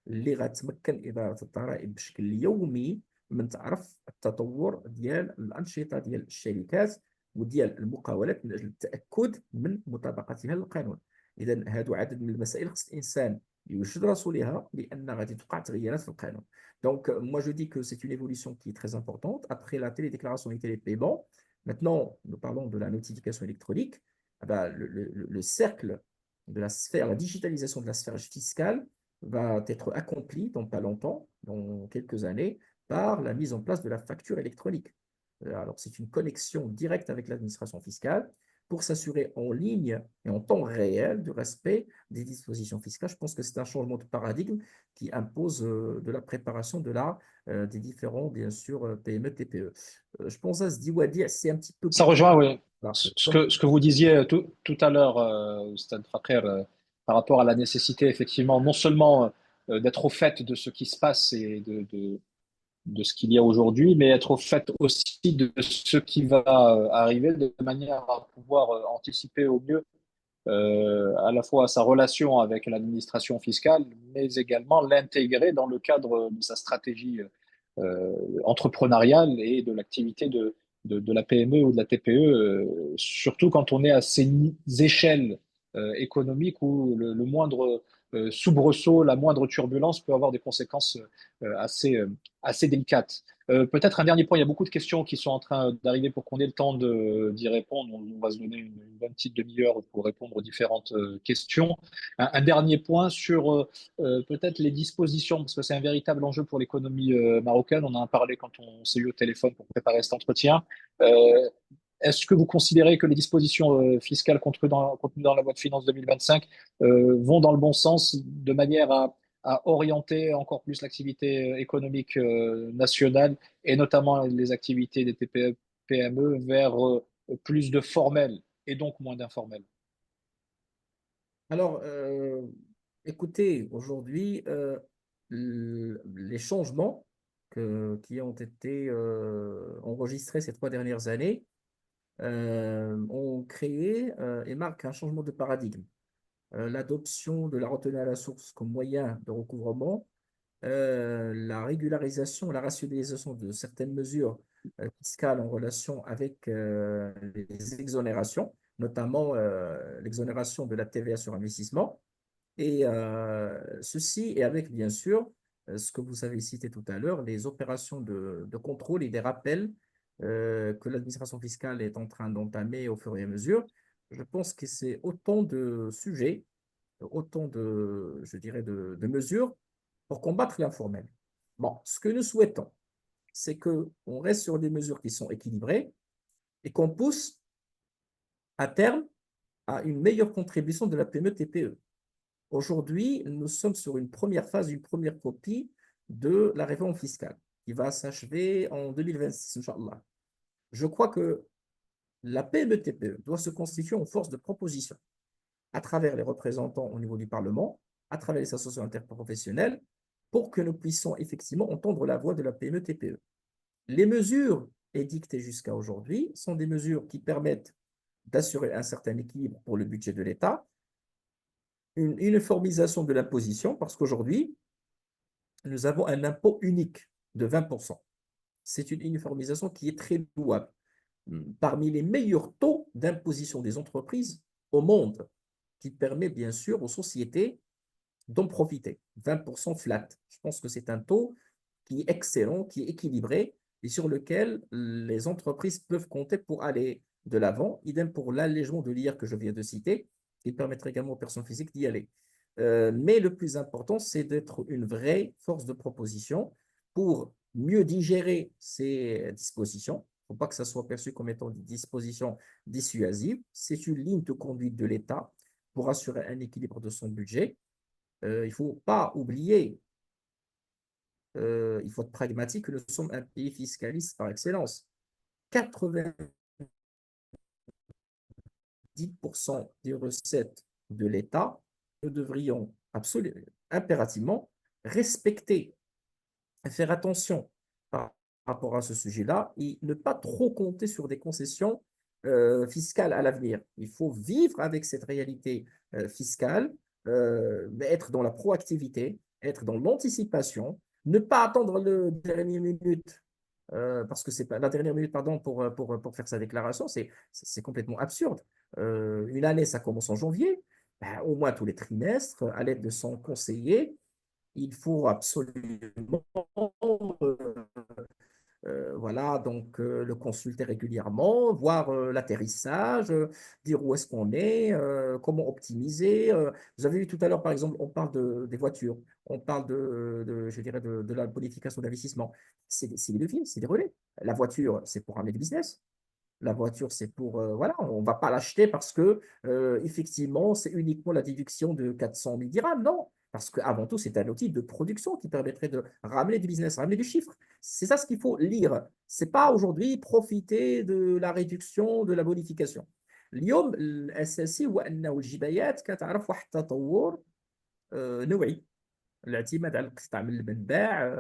اللي غتمكن اداره الضرائب بشكل يومي من تعرف التطور ديال الانشطه ديال الشركات وديال المقاولات من اجل التاكد من مطابقتها للقانون. اذا هادو عدد من المسائل خص الانسان يوجد راسو ليها لان غادي توقع تغييرات في القانون. Donc, moi, je dis que c'est une évolution qui est très importante. Après la télédéclaration et télépaiement, maintenant, nous parlons de la notification électronique. Ah ben, le cercle de la sphère, la digitalisation de la sphère fiscale va être accompli dans pas longtemps, dans quelques années, par la mise en place de la facture électronique. Alors, c'est une connexion directe avec l'administration fiscale pour s'assurer en ligne et en temps réel du respect des dispositions fiscales. Je pense que c'est un changement de paradigme qui impose de la préparation des différents, bien sûr, PME, TPE. Je pense à ce Diwadi, c'est un petit peu Ça plus. rejoint, oui, Voilà. ce que vous disiez tout à l'heure, Ustad Fakir, par rapport à la nécessité, effectivement, non seulement d'être au fait de ce qui se passe et de ce qu'il y a aujourd'hui, mais être au fait aussi de ce qui va arriver de manière à pouvoir anticiper au mieux à la fois sa relation avec l'administration fiscale, mais également l'intégrer dans le cadre de sa stratégie entrepreneuriale et de l'activité de la PME ou de la TPE, surtout quand on est à ces échelles économiques où le moindre soubresaut, la moindre turbulence peut avoir des conséquences assez délicates. Peut-être un dernier point, il y a beaucoup de questions qui sont en train d'arriver pour qu'on ait le temps d'y répondre. On va se donner une bonne petite demi-heure pour répondre aux différentes questions. Un dernier point sur peut-être les dispositions, parce que c'est un véritable enjeu pour l'économie marocaine. On en a parlé quand on s'est eu au téléphone pour préparer cet entretien. Euh, Est-ce que vous considérez que les dispositions fiscales contenues dans la loi de finances 2025 vont dans le bon sens de manière à orienter encore plus l'activité économique nationale et notamment les activités des TPE, PME vers plus de formel et donc moins d'informel? Alors, écoutez, aujourd'hui, les changements qui ont été enregistrés ces 3 dernières années ont créé et marquent un changement de paradigme. L'adoption de la retenue à la source comme moyen de recouvrement, la régularisation, la rationalisation de certaines mesures fiscales en relation avec les exonérations, notamment l'exonération de la TVA sur investissement. Et ceci est avec, bien sûr, ce que vous avez cité tout à l'heure, les opérations de contrôle et des rappels que l'administration fiscale est en train d'entamer au fur et à mesure. Je pense que c'est autant de sujets, autant de, je dirais, de mesures pour combattre l'informel. Bon, ce que nous souhaitons, c'est qu'on reste sur des mesures qui sont équilibrées et qu'on pousse à terme à une meilleure contribution de la PME-TPE. Aujourd'hui, nous sommes sur une première phase, une première copie de la réforme fiscale qui va s'achever en 2026, Inch'Allah. Je crois que la PME-TPE doit se constituer en force de proposition à travers les représentants au niveau du Parlement, à travers les associations interprofessionnelles, pour que nous puissions effectivement entendre la voix de la PME-TPE. Les mesures édictées jusqu'à aujourd'hui sont des mesures qui permettent d'assurer un certain équilibre pour le budget de l'État, une uniformisation de l'imposition, parce qu'aujourd'hui, nous avons un impôt unique de 20%. C'est une uniformisation qui est très louable. Parmi les meilleurs taux d'imposition des entreprises au monde, qui permet bien sûr aux sociétés d'en profiter. 20% flat. Je pense que c'est un taux qui est excellent, qui est équilibré et sur lequel les entreprises peuvent compter pour aller de l'avant. Idem pour l'allègement de l'IR que je viens de citer, qui permettrait également aux personnes physiques d'y aller. Mais le plus important, c'est d'être une vraie force de proposition pour mieux digérer ces dispositions. Il ne faut pas que ça soit perçu comme étant des dispositions dissuasives. C'est une ligne de conduite de l'État pour assurer un équilibre de son budget. Il ne faut pas oublier, il faut être pragmatique, que nous sommes un pays fiscaliste par excellence. 90% des recettes de l'État, nous devrions absolument, impérativement respecter, faire attention par rapport à ce sujet-là et ne pas trop compter sur des concessions fiscales à l'avenir. Il faut vivre avec cette réalité fiscale, mais être dans la proactivité, être dans l'anticipation, ne pas attendre le dernier minute parce que c'est pas la dernière minute, pardon, pour faire sa déclaration, c'est complètement absurde. Une année, ça commence en janvier, ben, au moins tous les trimestres, à l'aide de son conseiller, il faut absolument voilà, donc le consulter régulièrement, voir l'atterrissage, dire où est-ce qu'on est, comment optimiser. Vous avez vu tout à l'heure, par exemple, on parle des voitures, on parle je dirais, de la bonification d'investissement. C'est des leviers, c'est des relais. La voiture, c'est pour amener du business. La voiture, c'est pour, voilà, on ne va pas l'acheter parce que, effectivement, c'est uniquement la déduction de 400 000 dirhams. Non, parce qu'avant tout, c'est un outil de production qui permettrait de ramener du business, ramener du chiffre. C'est ça ce qu'il faut lire. Ce n'est pas aujourd'hui profiter de la réduction, de la bonification. اليوم الاساسي هو انه الجبايات كتعرف واحد التطور نوعي الاعتماد على القطع من المنبع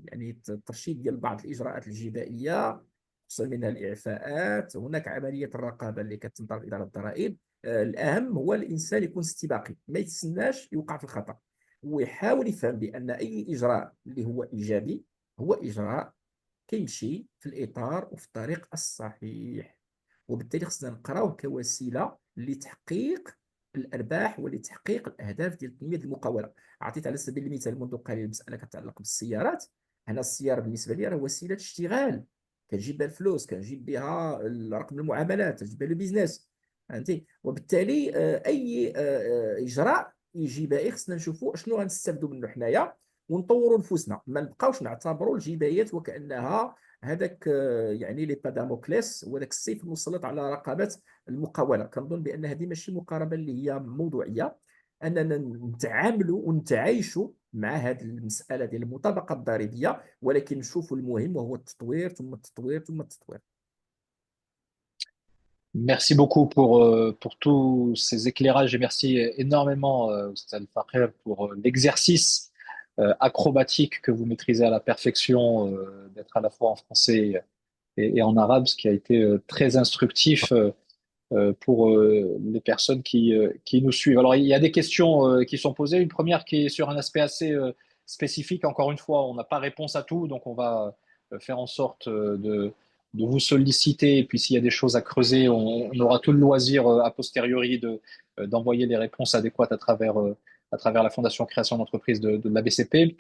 يعني الترشيد ديال بعض الاجراءات الجبائيه خصوصا منها الاعفاءات هناك عمليه الرقابه اللي كتنظر اداره الضرائب الاهم هو الانسان يكون استباقي ما يتسناش يوقع في الخطا ويحاول يفهم بان اي اجراء اللي هو ايجابي هو اجراء كيمشي في الاطار وفي الطريق الصحيح وبالتالي خصنا نقراوه كوسيله لتحقيق الارباح ولتحقيق الاهداف ديال التنميه المقاوله. اعطيت على سبيل المثال منذ قليل مساله كتعلق بالسيارات. انا السياره بالنسبه لي راه وسيله اشتغال كنجيب بها الفلوس كنجيب بها رقم المعاملات كنجيب بها البيزنس فهمتي وبالتالي اي اجراء ايجابي خصنا نشوفوا شنو غنستافدوا منه حنايا ونطوروا نفوسنا ما نبقاوش نعتبروا الجبايات وكانها هذاك يعني لي باداموكليس وذاك السيف المسلط على رقبه المقاوله. كنظن بان هذه ماشي مقاربه اللي هي موضوعيه اننا نتعاملوا ونتعايشوا مع هذه المساله ديال المطابقه الضريبيه ولكن نشوفوا المهم وهو التطوير ثم التطوير ثم التطوير. Merci beaucoup pour tous ces éclairages et merci énormément, Oustaz Fakher, pour l'exercice acrobatique que vous maîtrisez à la perfection, d'être à la fois en français et en arabe, ce qui a été très instructif pour les personnes qui nous suivent. Alors, il y a des questions qui sont posées. Une première qui est sur un aspect assez spécifique. Encore une fois, on n'a pas réponse à tout, donc on va faire en sorte de vous solliciter. Et puis, s'il y a des choses à creuser, on aura tout le loisir a posteriori d'envoyer les réponses adéquates à travers la Fondation Création d'entreprise de la BCP.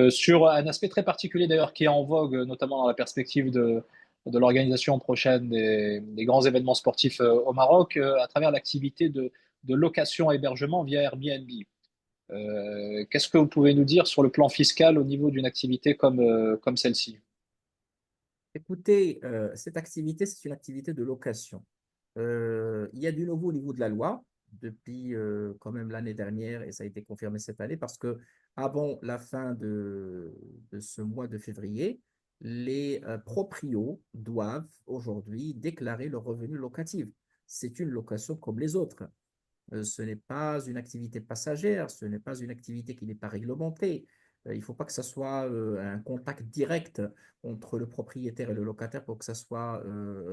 Sur un aspect très particulier d'ailleurs qui est en vogue, notamment dans la perspective de l'organisation prochaine des grands événements sportifs au Maroc à travers l'activité de location-hébergement via Airbnb. Qu'est-ce que vous pouvez nous dire sur le plan fiscal au niveau d'une activité comme celle-ci? Écoutez, cette activité, c'est une activité de location. Il y a du nouveau au niveau de la loi depuis quand même l'année dernière et ça a été confirmé cette année parce que avant la fin de ce mois de février, les proprios doivent aujourd'hui déclarer leurs revenus locatifs. C'est une location comme les autres. Ce n'est pas une activité passagère, ce n'est pas une activité qui n'est pas réglementée. Il ne faut pas que ce soit un contact direct entre le propriétaire et le locataire pour que ça soit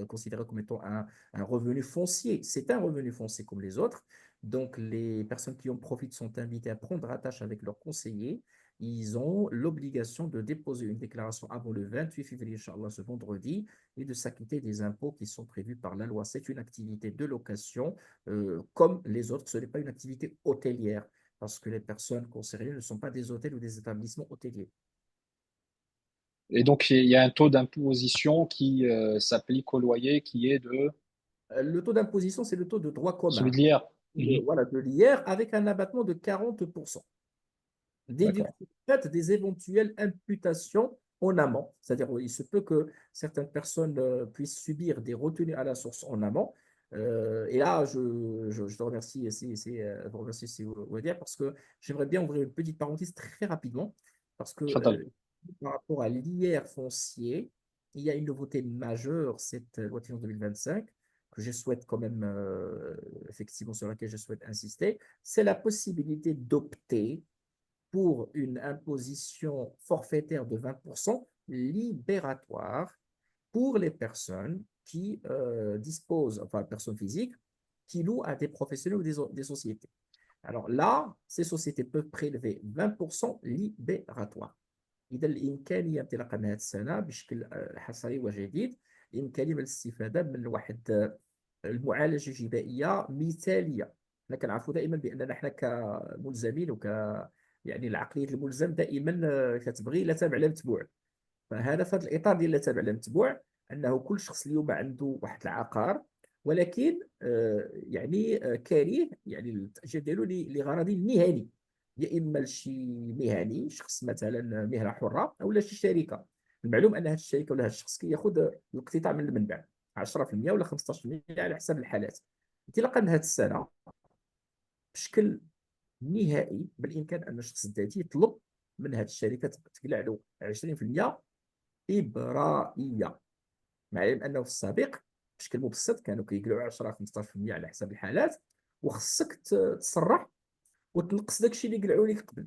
considéré comme étant un revenu foncier. C'est un revenu foncier comme les autres. Donc, les personnes qui en profitent sont invitées à prendre attache avec leurs conseillers. Ils ont l'obligation de déposer une déclaration avant le 28 février, Inch'Allah, ce vendredi, et de s'acquitter des impôts qui sont prévus par la loi. C'est une activité de location comme les autres. Ce n'est pas une activité hôtelière parce que les personnes concernées ne sont pas des hôtels ou des établissements hôteliers. Et donc, il y a un taux d'imposition qui s'applique au loyer qui est de Le taux d'imposition, c'est le taux de droit celui commun de l'IR. Mhm. voilà, de l'IR avec un abattement de 40%. D'accord. Déduction faite des éventuelles imputations en amont. C'est-à-dire, il se peut que certaines personnes puissent subir des retenues à la source en amont. Et là, je te remercie, je vous remercie, Wadia, parce que j'aimerais bien ouvrir une petite parenthèse très rapidement, parce que Fadal. par rapport à l'IR foncier, il y a une nouveauté majeure, cette loi de finances 2025, que je souhaite quand même, effectivement, sur laquelle je souhaite insister, c'est la possibilité d'opter pour une imposition forfaitaire de 20% libératoire pour les personnes qui disposent, enfin, personnes physiques, qui louent à des professionnels ou des sociétés. Alors là, ces sociétés peuvent prélever 20% libératoire. إذا الإمكانية انطلاقا من هذه السنة بشكل حصري وجديد الإمكانية من الاستفادة من واحد المعالجة الجبائية مثالية. احنا كنعرفوا دائما بأننا احنا كملزمين يعني العقلية الملزم دائما كتبغي لا تابع لا متبوع. فهذا في هذا الإطار ديال لا تابع لا متبوع أنه كل شخص اليوم عنده واحد العقار ولكن يعني كاريه يعني التأجير ديالو لغرض مهني يا اما لشي مهني شخص مثلا مهنه حره او شي شركه. المعلوم ان هذه الشركه ولا هذا الشخص كياخذ الاقتطاع من المنبع 10% ولا 15% على حسب الحالات. انطلاقا من هذه السنه بشكل نهائي بالامكان ان الشخص الذاتي يطلب من هذه الشركه تقلع له 20% ابرائيه. مع العلم انه في السابق بشكل مبسط كانوا كيقلعوا 10 15% على حسب الحالات وخصك تصرح وتنقص داكشي اللي قلعوا لك قبل.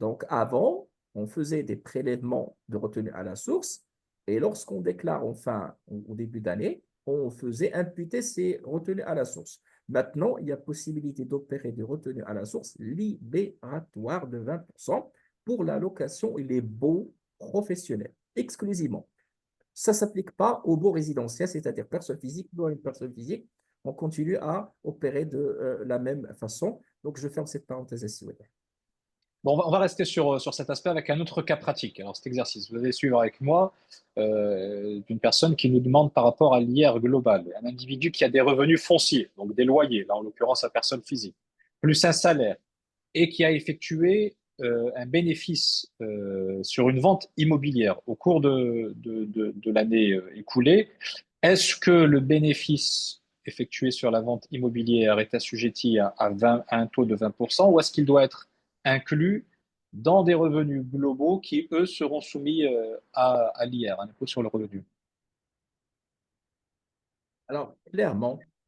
Donc avant, on faisait des prélèvements de retenue à la source et lorsqu'on déclare enfin au début d'année, on faisait imputer ces retenues à la source. Maintenant, il y a possibilité d'opérer des retenues à la source libératoires de 20% pour la location et les baux professionnels, exclusivement. Ça ne s'applique pas aux baux résidentiels, c'est-à-dire personne physique ou une personne physique. On continue à opérer de la même façon. Donc, je ferme cette parenthèse ici. Ouais. Bon, on va rester sur cet aspect avec un autre cas pratique. Alors, cet exercice, vous allez suivre avec moi d'une personne qui nous demande par rapport à l'IR global, un individu qui a des revenus fonciers, donc des loyers, là en l'occurrence sa personne physique, plus un salaire, et qui a effectué un bénéfice sur une vente immobilière au cours de l'année écoulée. Est-ce que le bénéfice effectué sur la vente immobilière est assujetti à un taux de 20% ou est-ce qu'il doit être inclus dans des revenus globaux qui, eux, seront soumis à l'IR, un impôt sur le revenu? Alors,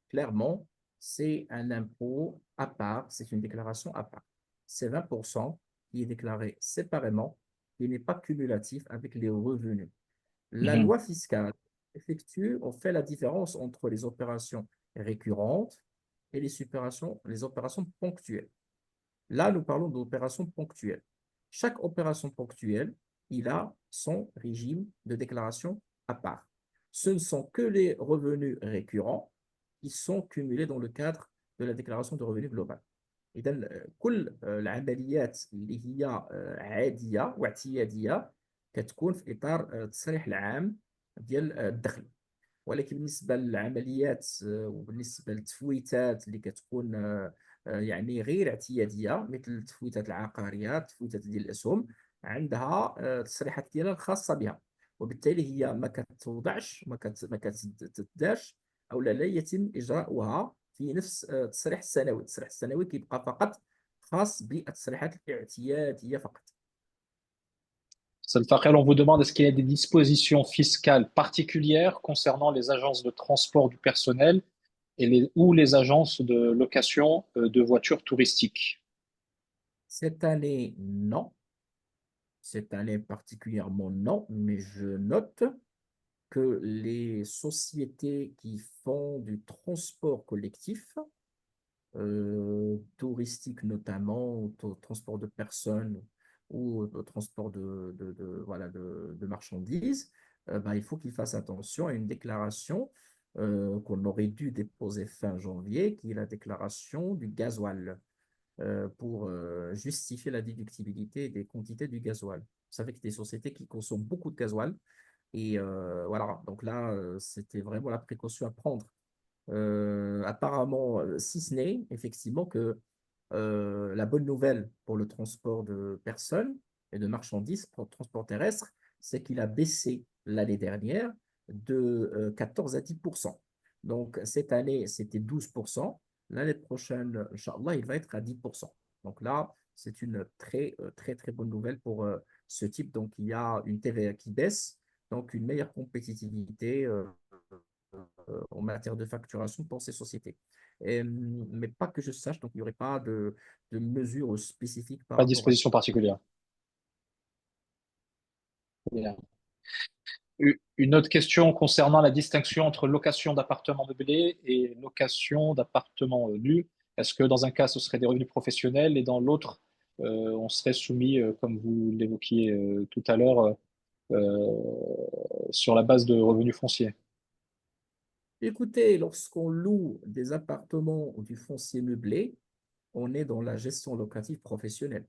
clairement, c'est un impôt à part, c'est une déclaration à part. C'est 20% qui est déclaré séparément, qui n'est pas cumulatif avec les revenus. La Mhm. loi fiscale on fait la différence entre les opérations récurrentes et les opérations ponctuelles. Là, nous parlons d'opérations ponctuelles. Chaque opération ponctuelle, il a son régime de déclaration à part. Ce ne sont que les revenus récurrents qui sont cumulés dans le cadre de la déclaration de revenus global. إذا كل العمليات اللي هي عادية واعتيادية كتكون في إطار التصريح العام ديال الدخل. ولكن بالنسبه للعمليات وبالنسبه للتفويتات اللي كتكون يعني غير اعتياديه مثل التفويتات العقاريه التفويتات ديال الاسهم عندها التصريحات ديالها الخاصه بها وبالتالي هي ما كتوضعش ما كتداش او لا يتم اجراؤها في نفس التصريح السنوي كيبقى فقط خاص بالتصريحات الاعتياديه فقط. Salfakel, on vous demande est-ce qu'il y a des dispositions fiscales particulières concernant les agences de transport du personnel ou les agences de location de voitures touristiques? Cette année, non. Cette année particulièrement, non, mais je note que les sociétés qui font du transport collectif, touristique notamment, transport de personnes ou transport voilà, de marchandises, ben, il faut qu'ils fassent attention à une déclaration qu'on aurait dû déposer fin janvier, qui est la déclaration du gasoil pour justifier la déductibilité des quantités du gasoil. Vous savez que des sociétés qui consomment beaucoup de gasoil. Et voilà, donc là, c'était vraiment la précaution à prendre. Apparemment, si ce n'est effectivement que la bonne nouvelle pour le transport de personnes et de marchandises, pour le transport terrestre, c'est qu'il a baissé l'année dernière de 14 à 10%. Donc cette année, c'était 12%. L'année prochaine, Inch'Allah, il va être à 10%. Donc là, c'est une très bonne nouvelle pour ce type. Donc il y a une TVA qui baisse, donc une meilleure compétitivité en matière de facturation pour ces sociétés. Mais pas que je sache, donc il n'y aurait pas de mesures spécifiques par Pas de rapport à disposition ça. particulière. Bien. Une autre question concernant la distinction entre location d'appartements meublés et location d'appartements nus. Est-ce que dans un cas, ce serait des revenus professionnels et dans l'autre, on serait soumis, comme vous l'évoquiez tout à l'heure, sur la base de revenus fonciers? Écoutez, lorsqu'on loue des appartements ou du foncier meublé, on est dans la gestion locative professionnelle.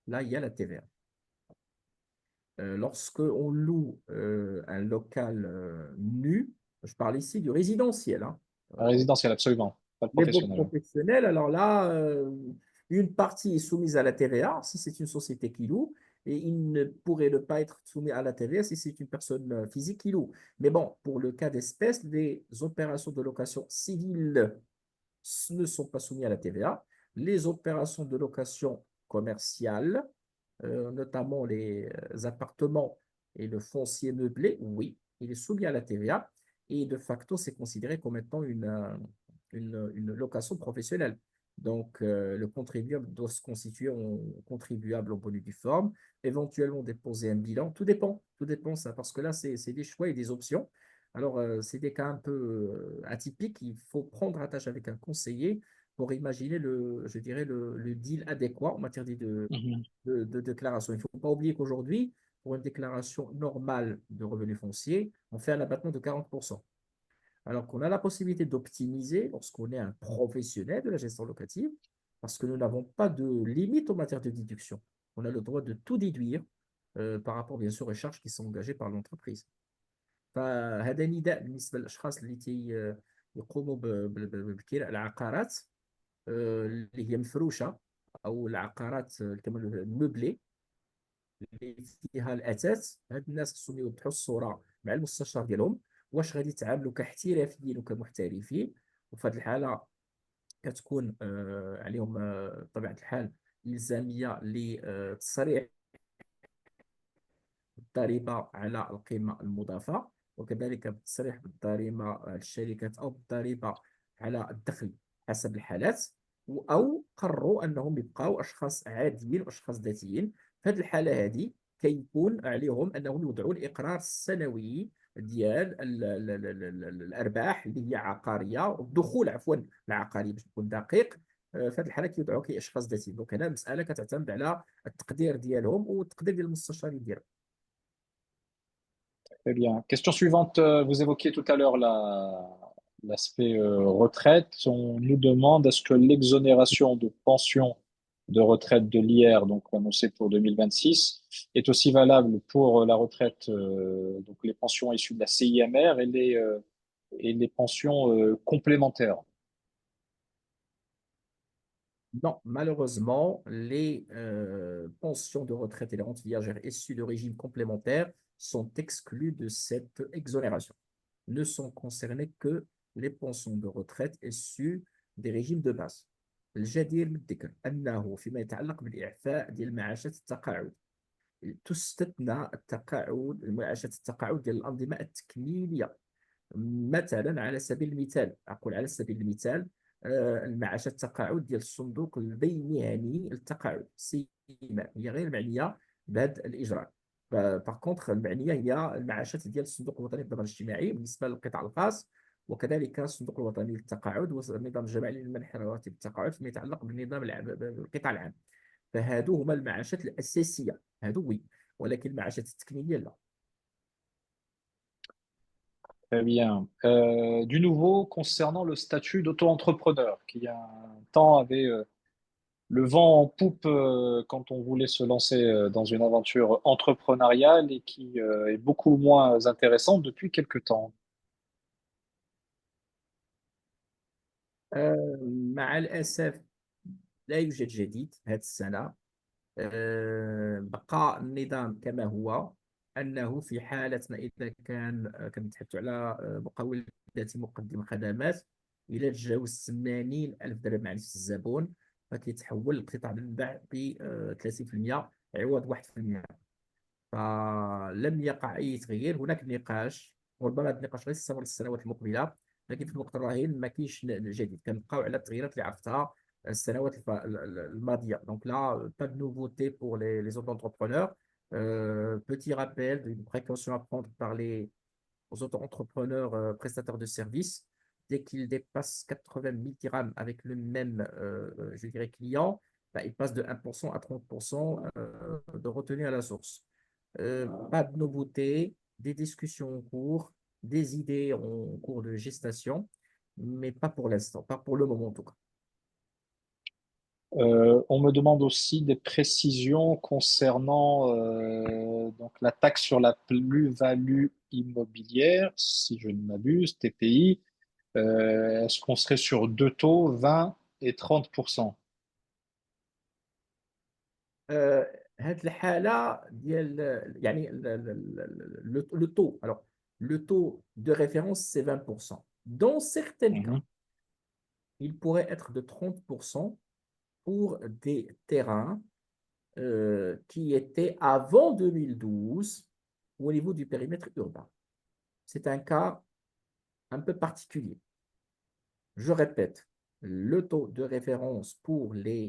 Là, il y a la TVA. Lorsqu'on loue un local nu, je parle ici du résidentiel, hein, Résidentiel, absolument, pas de les baux professionnel. professionnels, alors là, une partie est soumise à la TVA si c'est une société qui loue, et il ne pourrait ne pas être soumis à la TVA si c'est une personne physique qui loue. Mais bon, pour le cas d'espèce, les opérations de location civile ne sont pas soumises à la TVA. Les opérations de location commerciale, notamment les appartements et le foncier meublé, oui, il est soumis à la TVA et de facto, c'est considéré comme étant une location professionnelle. Donc, le contribuable doit se constituer en contribuable en bonne et due forme, éventuellement déposer un bilan. Tout dépend ça, parce que là, c'est des choix et des options. Alors, c'est des cas un peu atypiques. Il faut prendre attache avec un conseiller pour imaginer je dirais, le deal adéquat en matière Mhm. de déclaration. Il ne faut pas oublier qu'aujourd'hui, pour une déclaration normale de revenus fonciers, on fait un abattement de 40%. Alors qu'on a la possibilité d'optimiser lorsqu'on est un professionnel de la gestion locative, parce que nous n'avons pas de limite en matière de déduction. On a le droit de tout déduire par rapport, bien sûr, aux charges qui sont engagées par l'entreprise. فهذا نداء بالنسبة للأشخاص اللي يقوموا العقارات اللي هي مفروشة أو العقارات كما المبلي اللي فيها الاثاث. هاد الناس خصهم يوضحوا الصوره مع المستشار ديالهم واش غادي يتعاملوا كاحترافيين وكمحترفين، وفي هذه الحاله كتكون عليهم بطبيعه الحال الزاميه لتصريح الضريبه على القيمه المضافه، وكذلك التصريح بالضريبه على الشركات او بالضريبه على الدخل حسب الحالات، او قرروا انهم يبقاو اشخاص عاديين واشخاص ذاتيين. في هذه الحاله هذه كيكون عليهم انهم يوضعوا الاقرار السنوي ديال الارباح اللي هي عقاريه، الدخول عفوا العقاري باش نكون دقيق. في هذه الحاله كيوضعوا كاشخاص ذاتيين. دونك هنا المساله كتعتمد على التقدير ديالهم والتقدير ديال المستشارين ديالهم. Très bien. Question suivante. Vous évoquiez tout à l'heure l'aspect retraite. On nous demande est-ce que l'exonération de pension de retraite de l'IR, donc annoncée pour 2026, est aussi valable pour la retraite, donc les pensions issues de la CIMR et les pensions complémentaires. Non, malheureusement, les pensions de retraite et les rentes viagères issues de régimes complémentaires sont exclues de cette exonération. Ne sont concernées que les pensions de retraite issues des régimes de base. الجدير بالذكر أنه فيما يتعلق بالإعفاء ديال معاشات التقاعد تستثنى التقاعد معاشات التقاعد ديال الأنظمة التكميلية. مثلا على سبيل المثال، أقول على سبيل المثال المعاشات التقاعد ديال الصندوق البيني للتقاعد سيما هي غير معنيه بهذا الاجراء. باغ كونتخ المعنيه هي المعاشات ديال الصندوق الوطني للضمان الاجتماعي بالنسبه للقطاع الخاص، وكذلك الصندوق الوطني للتقاعد والنظام الجماعي لمنح رواتب التقاعد فيما يتعلق بالنظام القطاع العام. فهادو هما المعاشات الاساسيه، هادو وي، ولكن المعاشات التكميليه لا. Très bien. Du nouveau, concernant le statut d'auto-entrepreneur, qui un temps avait le vent en poupe quand on voulait se lancer dans une aventure entrepreneuriale et qui est beaucoup moins intéressante depuis quelques temps. مع الاسف لا يوجد جديد هذه السنه. بقى النظام كما هو، أنه في حالة ما إذا كنتحدث على مقاولة مقدم خدمات إلى تجاوز 80 ألف درهم مع نفس الزبون، فكيتحول القطاع المنبع ب 30% عوض 1%. فلم يقع أي تغيير. هناك نقاش، وربما هذا النقاش غير يستمر السنوات المقبلة، لكن في الوقت الراهن ما كاينش جديد. كنبقاو على التغييرات اللي عرفتها السنوات الماضية. Donc là, pas de nouveauté pour les auto-entrepreneurs. Petit rappel d'une précaution à prendre par les auto-entrepreneurs prestataires de services. Dès qu'ils dépassent 80 000 dirhams avec le même, je dirais, client, bah, ils passent de 1% à 30% de retenue à la source. Pas de nouveauté, des discussions en cours, des idées en cours de gestation, mais pas pour l'instant, pas pour le moment en tout cas. On me demande aussi des précisions concernant donc la taxe sur la plus-value immobilière, si je ne m'abuse, TPI. Est-ce qu'on serait sur deux taux, 20 et 30%? هاد الحالة ديال يعني le taux. Alors, le taux de référence, c'est 20%. Dans certains cas, Mhm. il pourrait être de 30% pour des terrains qui étaient avant 2012 au niveau du périmètre urbain. C'est un cas un peu particulier. Je répète, le taux de référence pour les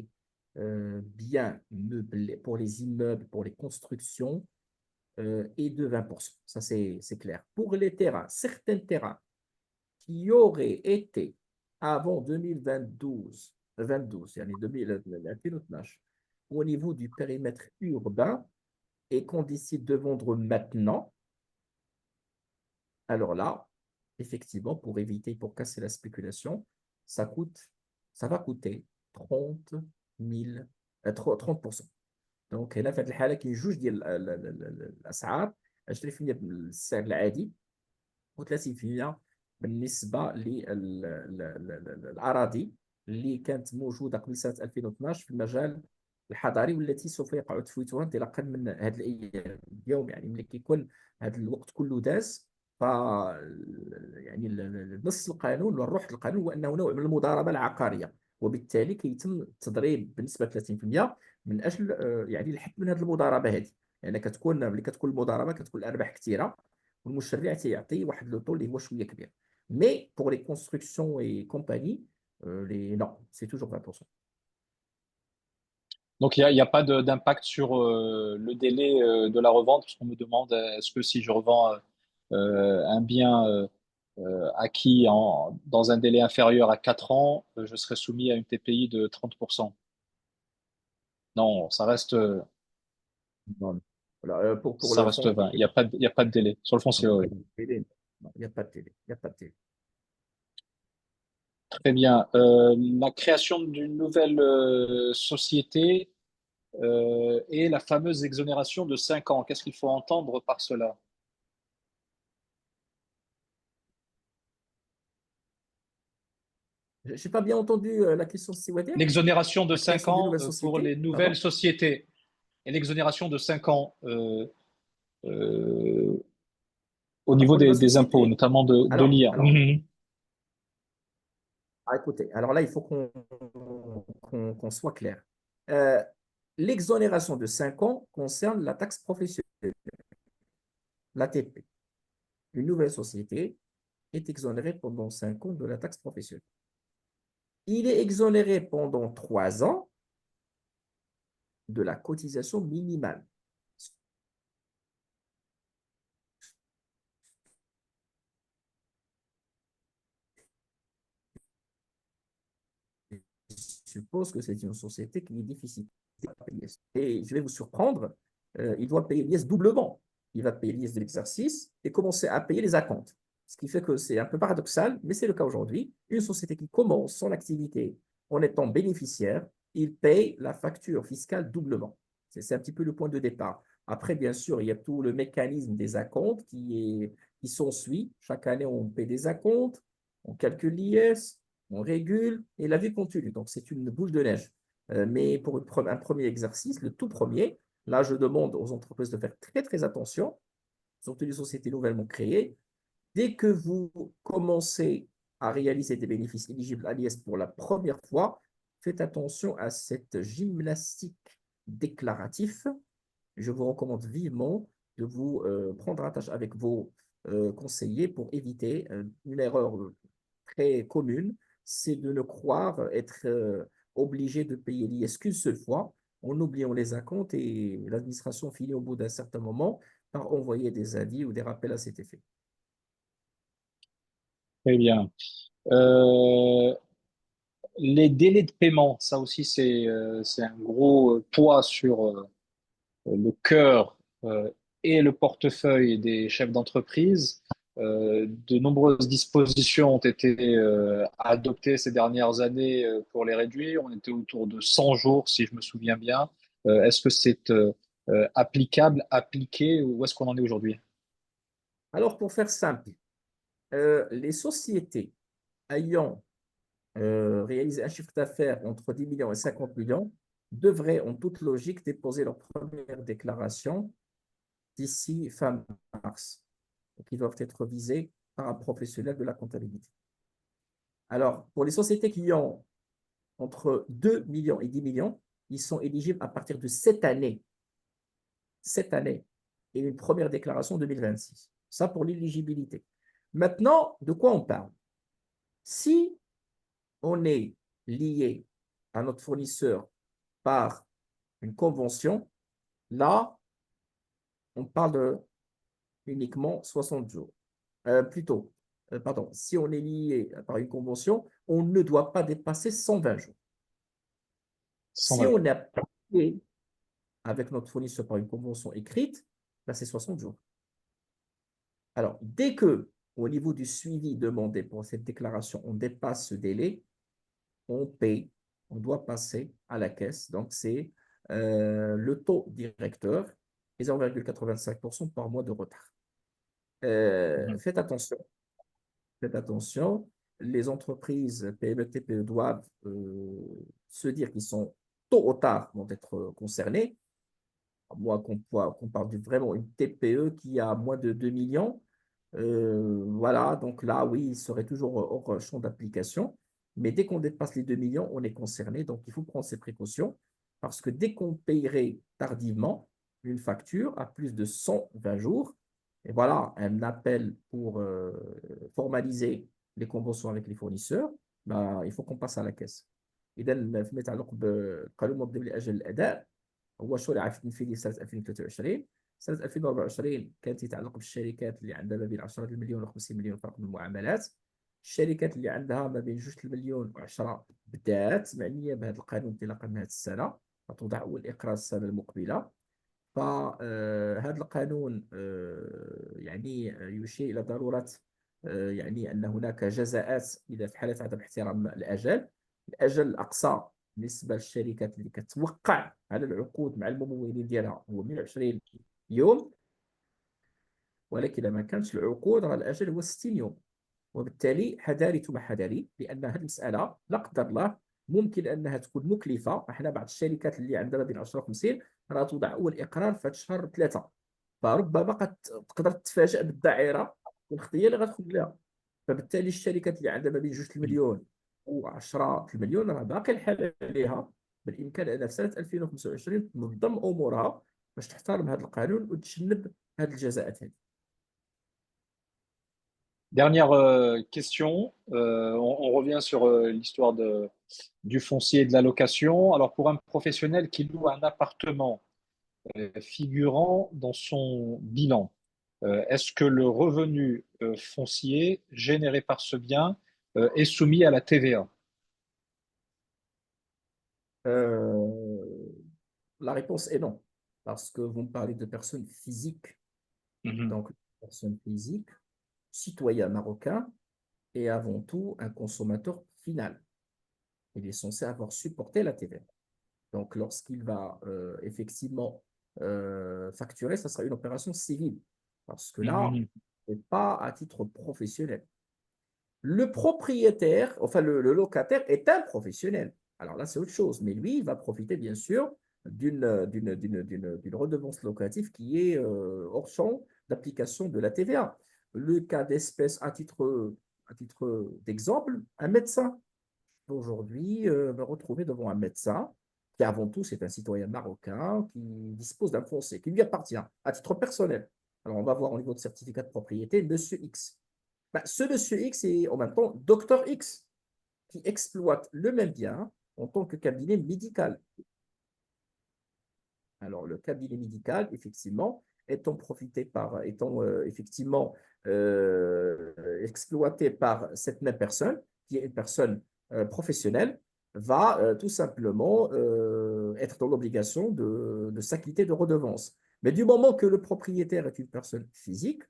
biens meublés, pour les immeubles, pour les constructions, est de 20%. Ça, c'est clair. Pour les terrains, certains terrains qui auraient été avant 2012, 22, يعني 2012, au niveau du périmètre urbain et qu'on décide de vendre maintenant, alors là, effectivement, pour éviter, pour casser la spéculation, ça va coûter 30 000, 30%. دونك هنا في هذه الحاله كاين جوج ديال الاسعار، 20% بالسعر العادي و30% بالنسبه للاراضي اللي كانت موجوده قبل سنه 2012 في المجال الحضري، والتي سوف يقع تفويتها انطلاقا من هذه الايام اليوم. يعني ملي كيكون هذا الوقت كله داز، ف يعني نص القانون والروح القانون هو انه نوع من المضاربه العقاريه، وبالتالي كيتم التضريب بنسبه 30% من اجل يعني الحد من هذه المضاربه هذه. يعني كتكون ملي كتكون المضاربه كتكون الارباح كثيره، والمشرع تيعطي واحد لو طول اللي هو شويه كبير. مي بور لي كونستركسيون اي كومباني، non, c'est toujours 20%. Donc, il y a pas d'impact sur le délai de la revente, parce qu'on me demande est-ce que si je revends un bien acquis dans un délai inférieur à 4 ans, je serai soumis à une TPI de 30%. Non, Non. Voilà, pour ça le reste fonds 20. immobilier, Il y a pas de délai. Sur le non, foncier, il n'y a oui. pas de télé. Non, il n'y a pas de télé. Il n'y a pas de télé. Très bien. La création d'une nouvelle société et la fameuse exonération de 5 ans. Qu'est-ce qu'il faut entendre par cela? Je n'ai pas bien entendu la question, c'est quoi dire? L'exonération de La 5 création d'une ans nouvelle pour société? les nouvelles Pardon? sociétés et l'exonération de 5 ans euh, au Ah, niveau pour les nouvelles des impôts, sociétés. notamment de Alors, l'IA. alors, écoutez, alors là, il faut qu'on soit clair. Euh, L'exonération de 5 ans concerne la taxe professionnelle, l'ATP. Une nouvelle société est exonérée pendant 5 ans de la taxe professionnelle. Il est exonéré pendant 3 ans de la cotisation minimale. Je suppose que c'est une société qui est difficile à payer. Et je vais vous surprendre, il doit payer l'IS doublement. Il va payer l'IS de l'exercice et commencer à payer les acomptes. Ce qui fait que c'est un peu paradoxal, mais c'est le cas aujourd'hui. Une société qui commence son activité en étant bénéficiaire, il paye la facture fiscale doublement. C'est un petit peu le point de départ. Après, bien sûr, il y a tout le mécanisme des acomptes qui s'ensuit. Chaque année, on paie des acomptes, on calcule l'IS, on régule et la vie continue. Donc, c'est une boule de neige. Mais pour un premier exercice, le tout premier, là, je demande aux entreprises de faire très, très attention, surtout les sociétés nouvellement créées. Dès que vous commencez à réaliser des bénéfices éligibles à l'IS pour la première fois, faites attention à cette gymnastique déclarative. Je vous recommande vivement de vous prendre attache avec vos conseillers pour éviter une erreur très commune, c'est de ne croire être obligé de payer l'IS qu'une seule fois en oubliant les acomptes et l'administration finit au bout d'un certain moment par envoyer des avis ou des rappels à cet effet. Très bien. Euh, les délais de paiement, ça aussi, c'est un gros poids sur le cœur et le portefeuille des chefs d'entreprise. De nombreuses dispositions ont été adoptées ces dernières années pour les réduire. On était autour de 100 jours, si je me souviens bien. Est-ce que c'est applicable, appliqué, ou où est-ce qu'on en est aujourd'hui? Alors, pour faire simple, les sociétés ayant réalisé un chiffre d'affaires entre 10 millions et 50 millions devraient, en toute logique, déposer leur première déclaration d'ici fin mars, qui doivent être visés par un professionnel de la comptabilité. Alors, pour les sociétés qui ont entre 2 millions et 10 millions, ils sont éligibles à partir de cette année, et une première déclaration en 2026. Ça pour l'éligibilité. Maintenant, de quoi on parle? Si on est lié à notre fournisseur par une convention, là, on parle de uniquement 60 jours. Plutôt, pardon, si on est lié par une convention, on ne doit pas dépasser 120 jours. Si 120 on jours. est lié avec notre fournisseur par une convention écrite, là, c'est 60 jours. Alors, dès que, au niveau du suivi demandé pour cette déclaration, on dépasse ce délai, on paye, on doit passer à la caisse. Donc, c'est le taux directeur et 0,85% par mois de retard. Mhm. Faites attention. Les entreprises PME, TPE doivent se dire qu'ils sont tôt ou tard vont être concernés. Moi, qu'on parle de vraiment une TPE qui a moins de 2 millions, voilà, donc là, oui, il serait toujours hors champ d'application. Mais dès qu'on dépasse les 2 millions, on est concerné. Donc, il faut prendre ces précautions parce que dès qu'on payerait tardivement une facture à plus de 120 jours, et voilà, un appel pour formaliser les conventions avec les fournisseurs, ben, il faut qu'on passe à la caisse. إذا فيما يتعلق بقانون المنظم لأجل الأداء، هو شرع في تنفيذه سنة 2023. سنة 2024 كانت يتعلق بالشركات اللي عندها ما بين 10 مليون و 50 مليون فرق من المعاملات. الشركات اللي عندها ما بين 2 المليون و 10 بدات معنية بهذا القانون انطلاقا من هذه السنة، فتوضع أول إقرار السنة المقبلة. فهذا القانون يعني يشير إلى ضرورة يعني أن هناك جزاءات إذا في حالة عدم احترام الأجل. الأجل الأقصى بالنسبة للشركات اللي كتوقع على العقود مع الممولين ديالها هو 120 يوم، ولكن ما كانش العقود راه الأجل هو 60 يوم. وبالتالي حذاري ثم حذاري، لأن هذه المسألة لا قدر الله ممكن أنها تكون مكلفة. احنا بعض الشركات اللي عندها ما بين 10 و 50 راه توضع أول إقرار في شهر 3، فربما قد تقدر تتفاجأ بالدائرة والخطية اللي غتخرج لها. فبالتالي الشركات اللي عندها ما بين 2 المليون و 10 المليون راه باقي الحال عليها، بالإمكان أنها في سنة 2025 تنظم أمورها باش تحترم هذا القانون وتجنب هذه الجزاءات هذه. Dernière question, on revient sur l'histoire du foncier et de la location. Alors, pour un professionnel qui loue un appartement figurant dans son bilan, est-ce que le revenu foncier généré par ce bien est soumis à la TVA? Euh, la réponse est non, parce que vous me parlez de personnes physiques. Mhm. Donc, personne physique, citoyen marocain et avant tout un consommateur final. Il est censé avoir supporté la TVA. Donc, lorsqu'il va effectivement facturer, ça sera une opération civile, parce que là, Mhm. ce n'est pas à titre professionnel. Le propriétaire, enfin le locataire est un professionnel. Alors là, c'est autre chose. Mais lui, il va profiter bien sûr d'une redevance locative qui est hors champ d'application de la TVA. Le cas d'espèce, à titre d'exemple, un médecin aujourd'hui va retrouver devant un médecin qui avant tout c'est un citoyen marocain qui dispose d'un foncier qui lui appartient à titre personnel. Alors on va voir au niveau de certificat de propriété, Monsieur X. Ben, ce Monsieur X est en même temps Docteur X qui exploite le même bien en tant que cabinet médical. Alors le cabinet médical, effectivement, étant effectivement exploité par cette même personne, qui est une personne professionnelle, va tout simplement être dans l'obligation de s'acquitter de redevances. Mais du moment que le propriétaire est une personne physique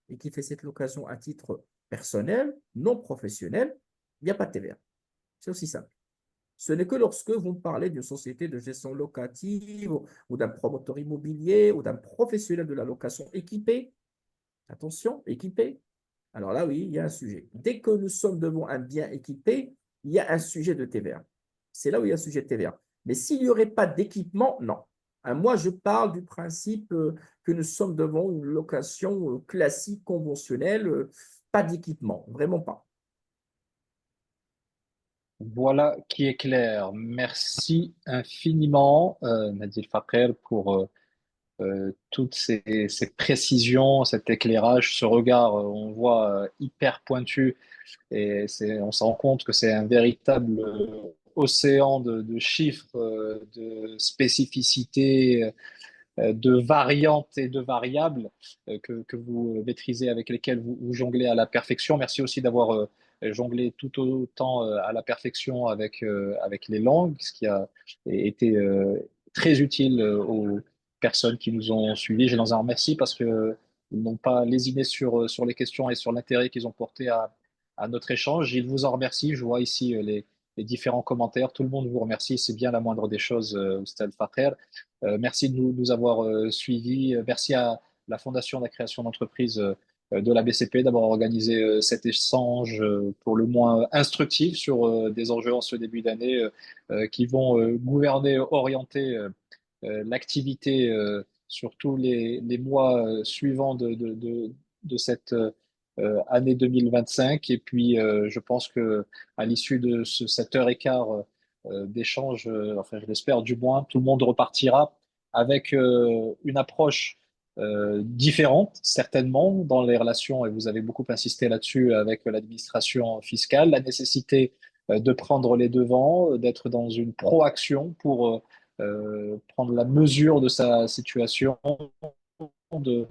et qui fait cette location à titre personnel, non professionnel, il n'y a pas de TVA. C'est aussi simple. Ce n'est que lorsque vous me parlez d'une société de gestion locative ou d'un promoteur immobilier ou d'un professionnel de la location équipé. Attention, équipé. Alors là, oui, il y a un sujet. Dès que nous sommes devant un bien équipé, il y a un sujet de TVA. C'est là où il y a un sujet de TVA. Mais s'il n'y aurait pas d'équipement, non. Moi, je parle du principe que nous sommes devant une location classique, conventionnelle, pas d'équipement, vraiment pas. Voilà qui est clair. Merci infiniment, Nadil Fakher, pour toutes ces précisions, cet éclairage, ce regard, on voit hyper pointu, et on se rend compte que c'est un véritable océan de chiffres, de spécificités, de variantes et de variables que vous maîtrisez, avec lesquelles vous jonglez à la perfection. Merci aussi d'avoir jonglé tout autant à la perfection avec les langues, ce qui a été très utile aux personnes qui nous ont suivis. Je les en remercie parce que ils n'ont pas lésiné sur les questions et sur l'intérêt qu'ils ont porté à notre échange. Ils vous en remercient. Je vois ici les différents commentaires. Tout le monde vous remercie. C'est bien la moindre des choses, Oustaz Fakher. Merci de nous avoir suivis. Merci à la Fondation de la création d'entreprise de la BCP d'avoir organisé cet échange pour le moins instructif sur des enjeux en ce début d'année qui vont gouverner, orienter l'activité sur tous les mois suivants de cette année 2025. Et puis, je pense que à l'issue de cette heure et quart d'échange, enfin, je l'espère du moins, tout le monde repartira avec une approche différente, certainement, dans les relations, et vous avez beaucoup insisté là-dessus, avec l'administration fiscale, la nécessité de prendre les devants, d'être dans une proaction pour prendre la mesure de sa situation, de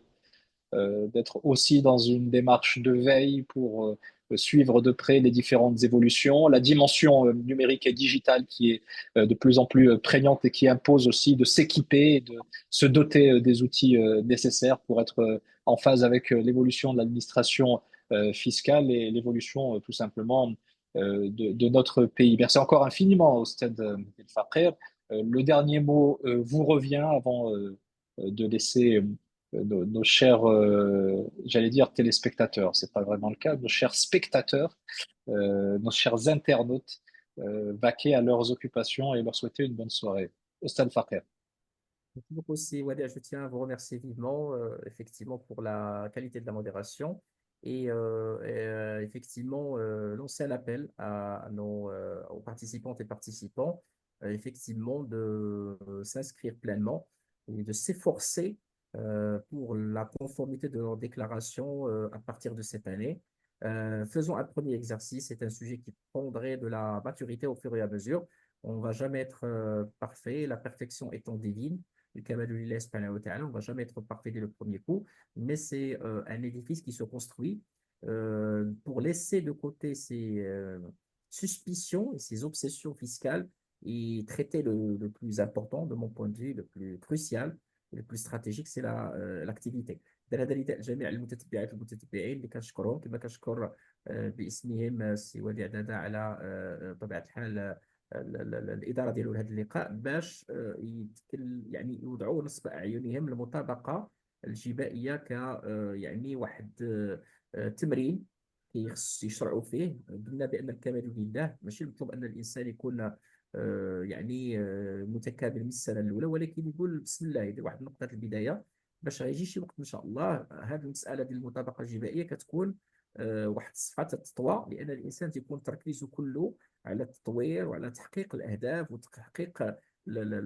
d'être aussi dans une démarche de veille pour suivre de près les différentes évolutions. La dimension numérique et digitale qui est de plus en plus prégnante et qui impose aussi de s'équiper et de se doter des outils nécessaires pour être en phase avec l'évolution de l'administration fiscale et l'évolution tout simplement de notre pays. Merci encore infiniment au stade Fakir. Le dernier mot vous revient avant de laisser nos chers, j'allais dire téléspectateurs, c'est pas vraiment le cas, nos chers spectateurs, nos chers internautes, vaquer à leurs occupations et leur souhaiter une bonne soirée. Ustad Fakir. Merci beaucoup aussi, Wadia. Je tiens à vous remercier vivement, effectivement, pour la qualité de la modération effectivement, lancer un appel à aux participantes et participants, effectivement, de s'inscrire pleinement et de s'efforcer pour la conformité de leurs déclarations à partir de cette année. Faisons un premier exercice. C'est un sujet qui prendrait de la maturité au fur et à mesure. On ne va jamais être parfait, la perfection étant divine. Le Kamalulillah subhanahu wa ta'ala, on ne va jamais être parfait dès le premier coup, mais c'est un édifice qui se construit pour laisser de côté ces suspicions et ces obsessions fiscales et traiter le plus important, de mon point de vue, le plus crucial, le plus stratégique, c'est l'activité. دليل جميع المتتبعات والمتتبعين اللي كنشكرهم كما كنشكر باسمهم سي وديع دادا على طبيعه الحال الاداره ديالو لهذا اللقاء باش يعني يوضعوا نصب اعينهم المطابقه الجبائيه ك يعني واحد تمرين كيخص يشرعوا فيه. قلنا بان الكمال لله، ماشي المطلوب ان الانسان يكون يعني متكامل من السنه الاولى، ولكن يقول بسم الله، يدير واحد نقطه البدايه باش غيجي شي وقت ان شاء الله هذه المساله ديال المطابقه الجبائيه كتكون واحد الصفحه التطوع، لان الانسان تيكون تركيزه كله على التطوير وعلى تحقيق الاهداف وتحقيق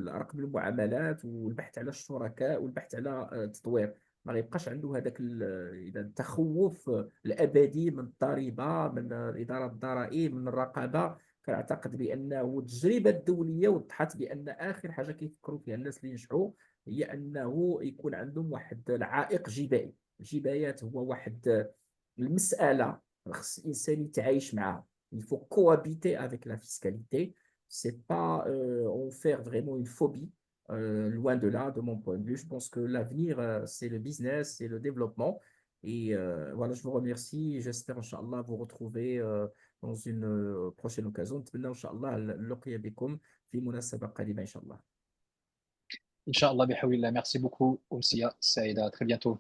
رقم المعاملات والبحث على الشركاء والبحث على التطوير. ما غيبقاش عنده هذاك التخوف الابدي من الضريبه، من اداره الضرائب، من الرقابه. كنعتقد بانه التجربه الدوليه وضحت بان اخر حاجه كيفكروا فيها الناس اللي ينجحوا هي انه يكون عندهم واحد العائق جبائي. الجبايات هو واحد المساله خص الانسان يتعايش معها. Il faut cohabiter avec la fiscalité. C'est pas en faire vraiment une phobie. Loin de là, de mon point de vue. Je pense que l'avenir, c'est le business, c'est le développement. Et voilà, je vous remercie. J'espère, Inch'Allah, vous retrouver dans une prochaine occasion. نتمنى إن شاء الله اللقاء بكم في مناسبة قريبة إن شاء الله. Inch'Allah, bihawillah. Merci beaucoup, Oumsia Saïda. À très bientôt.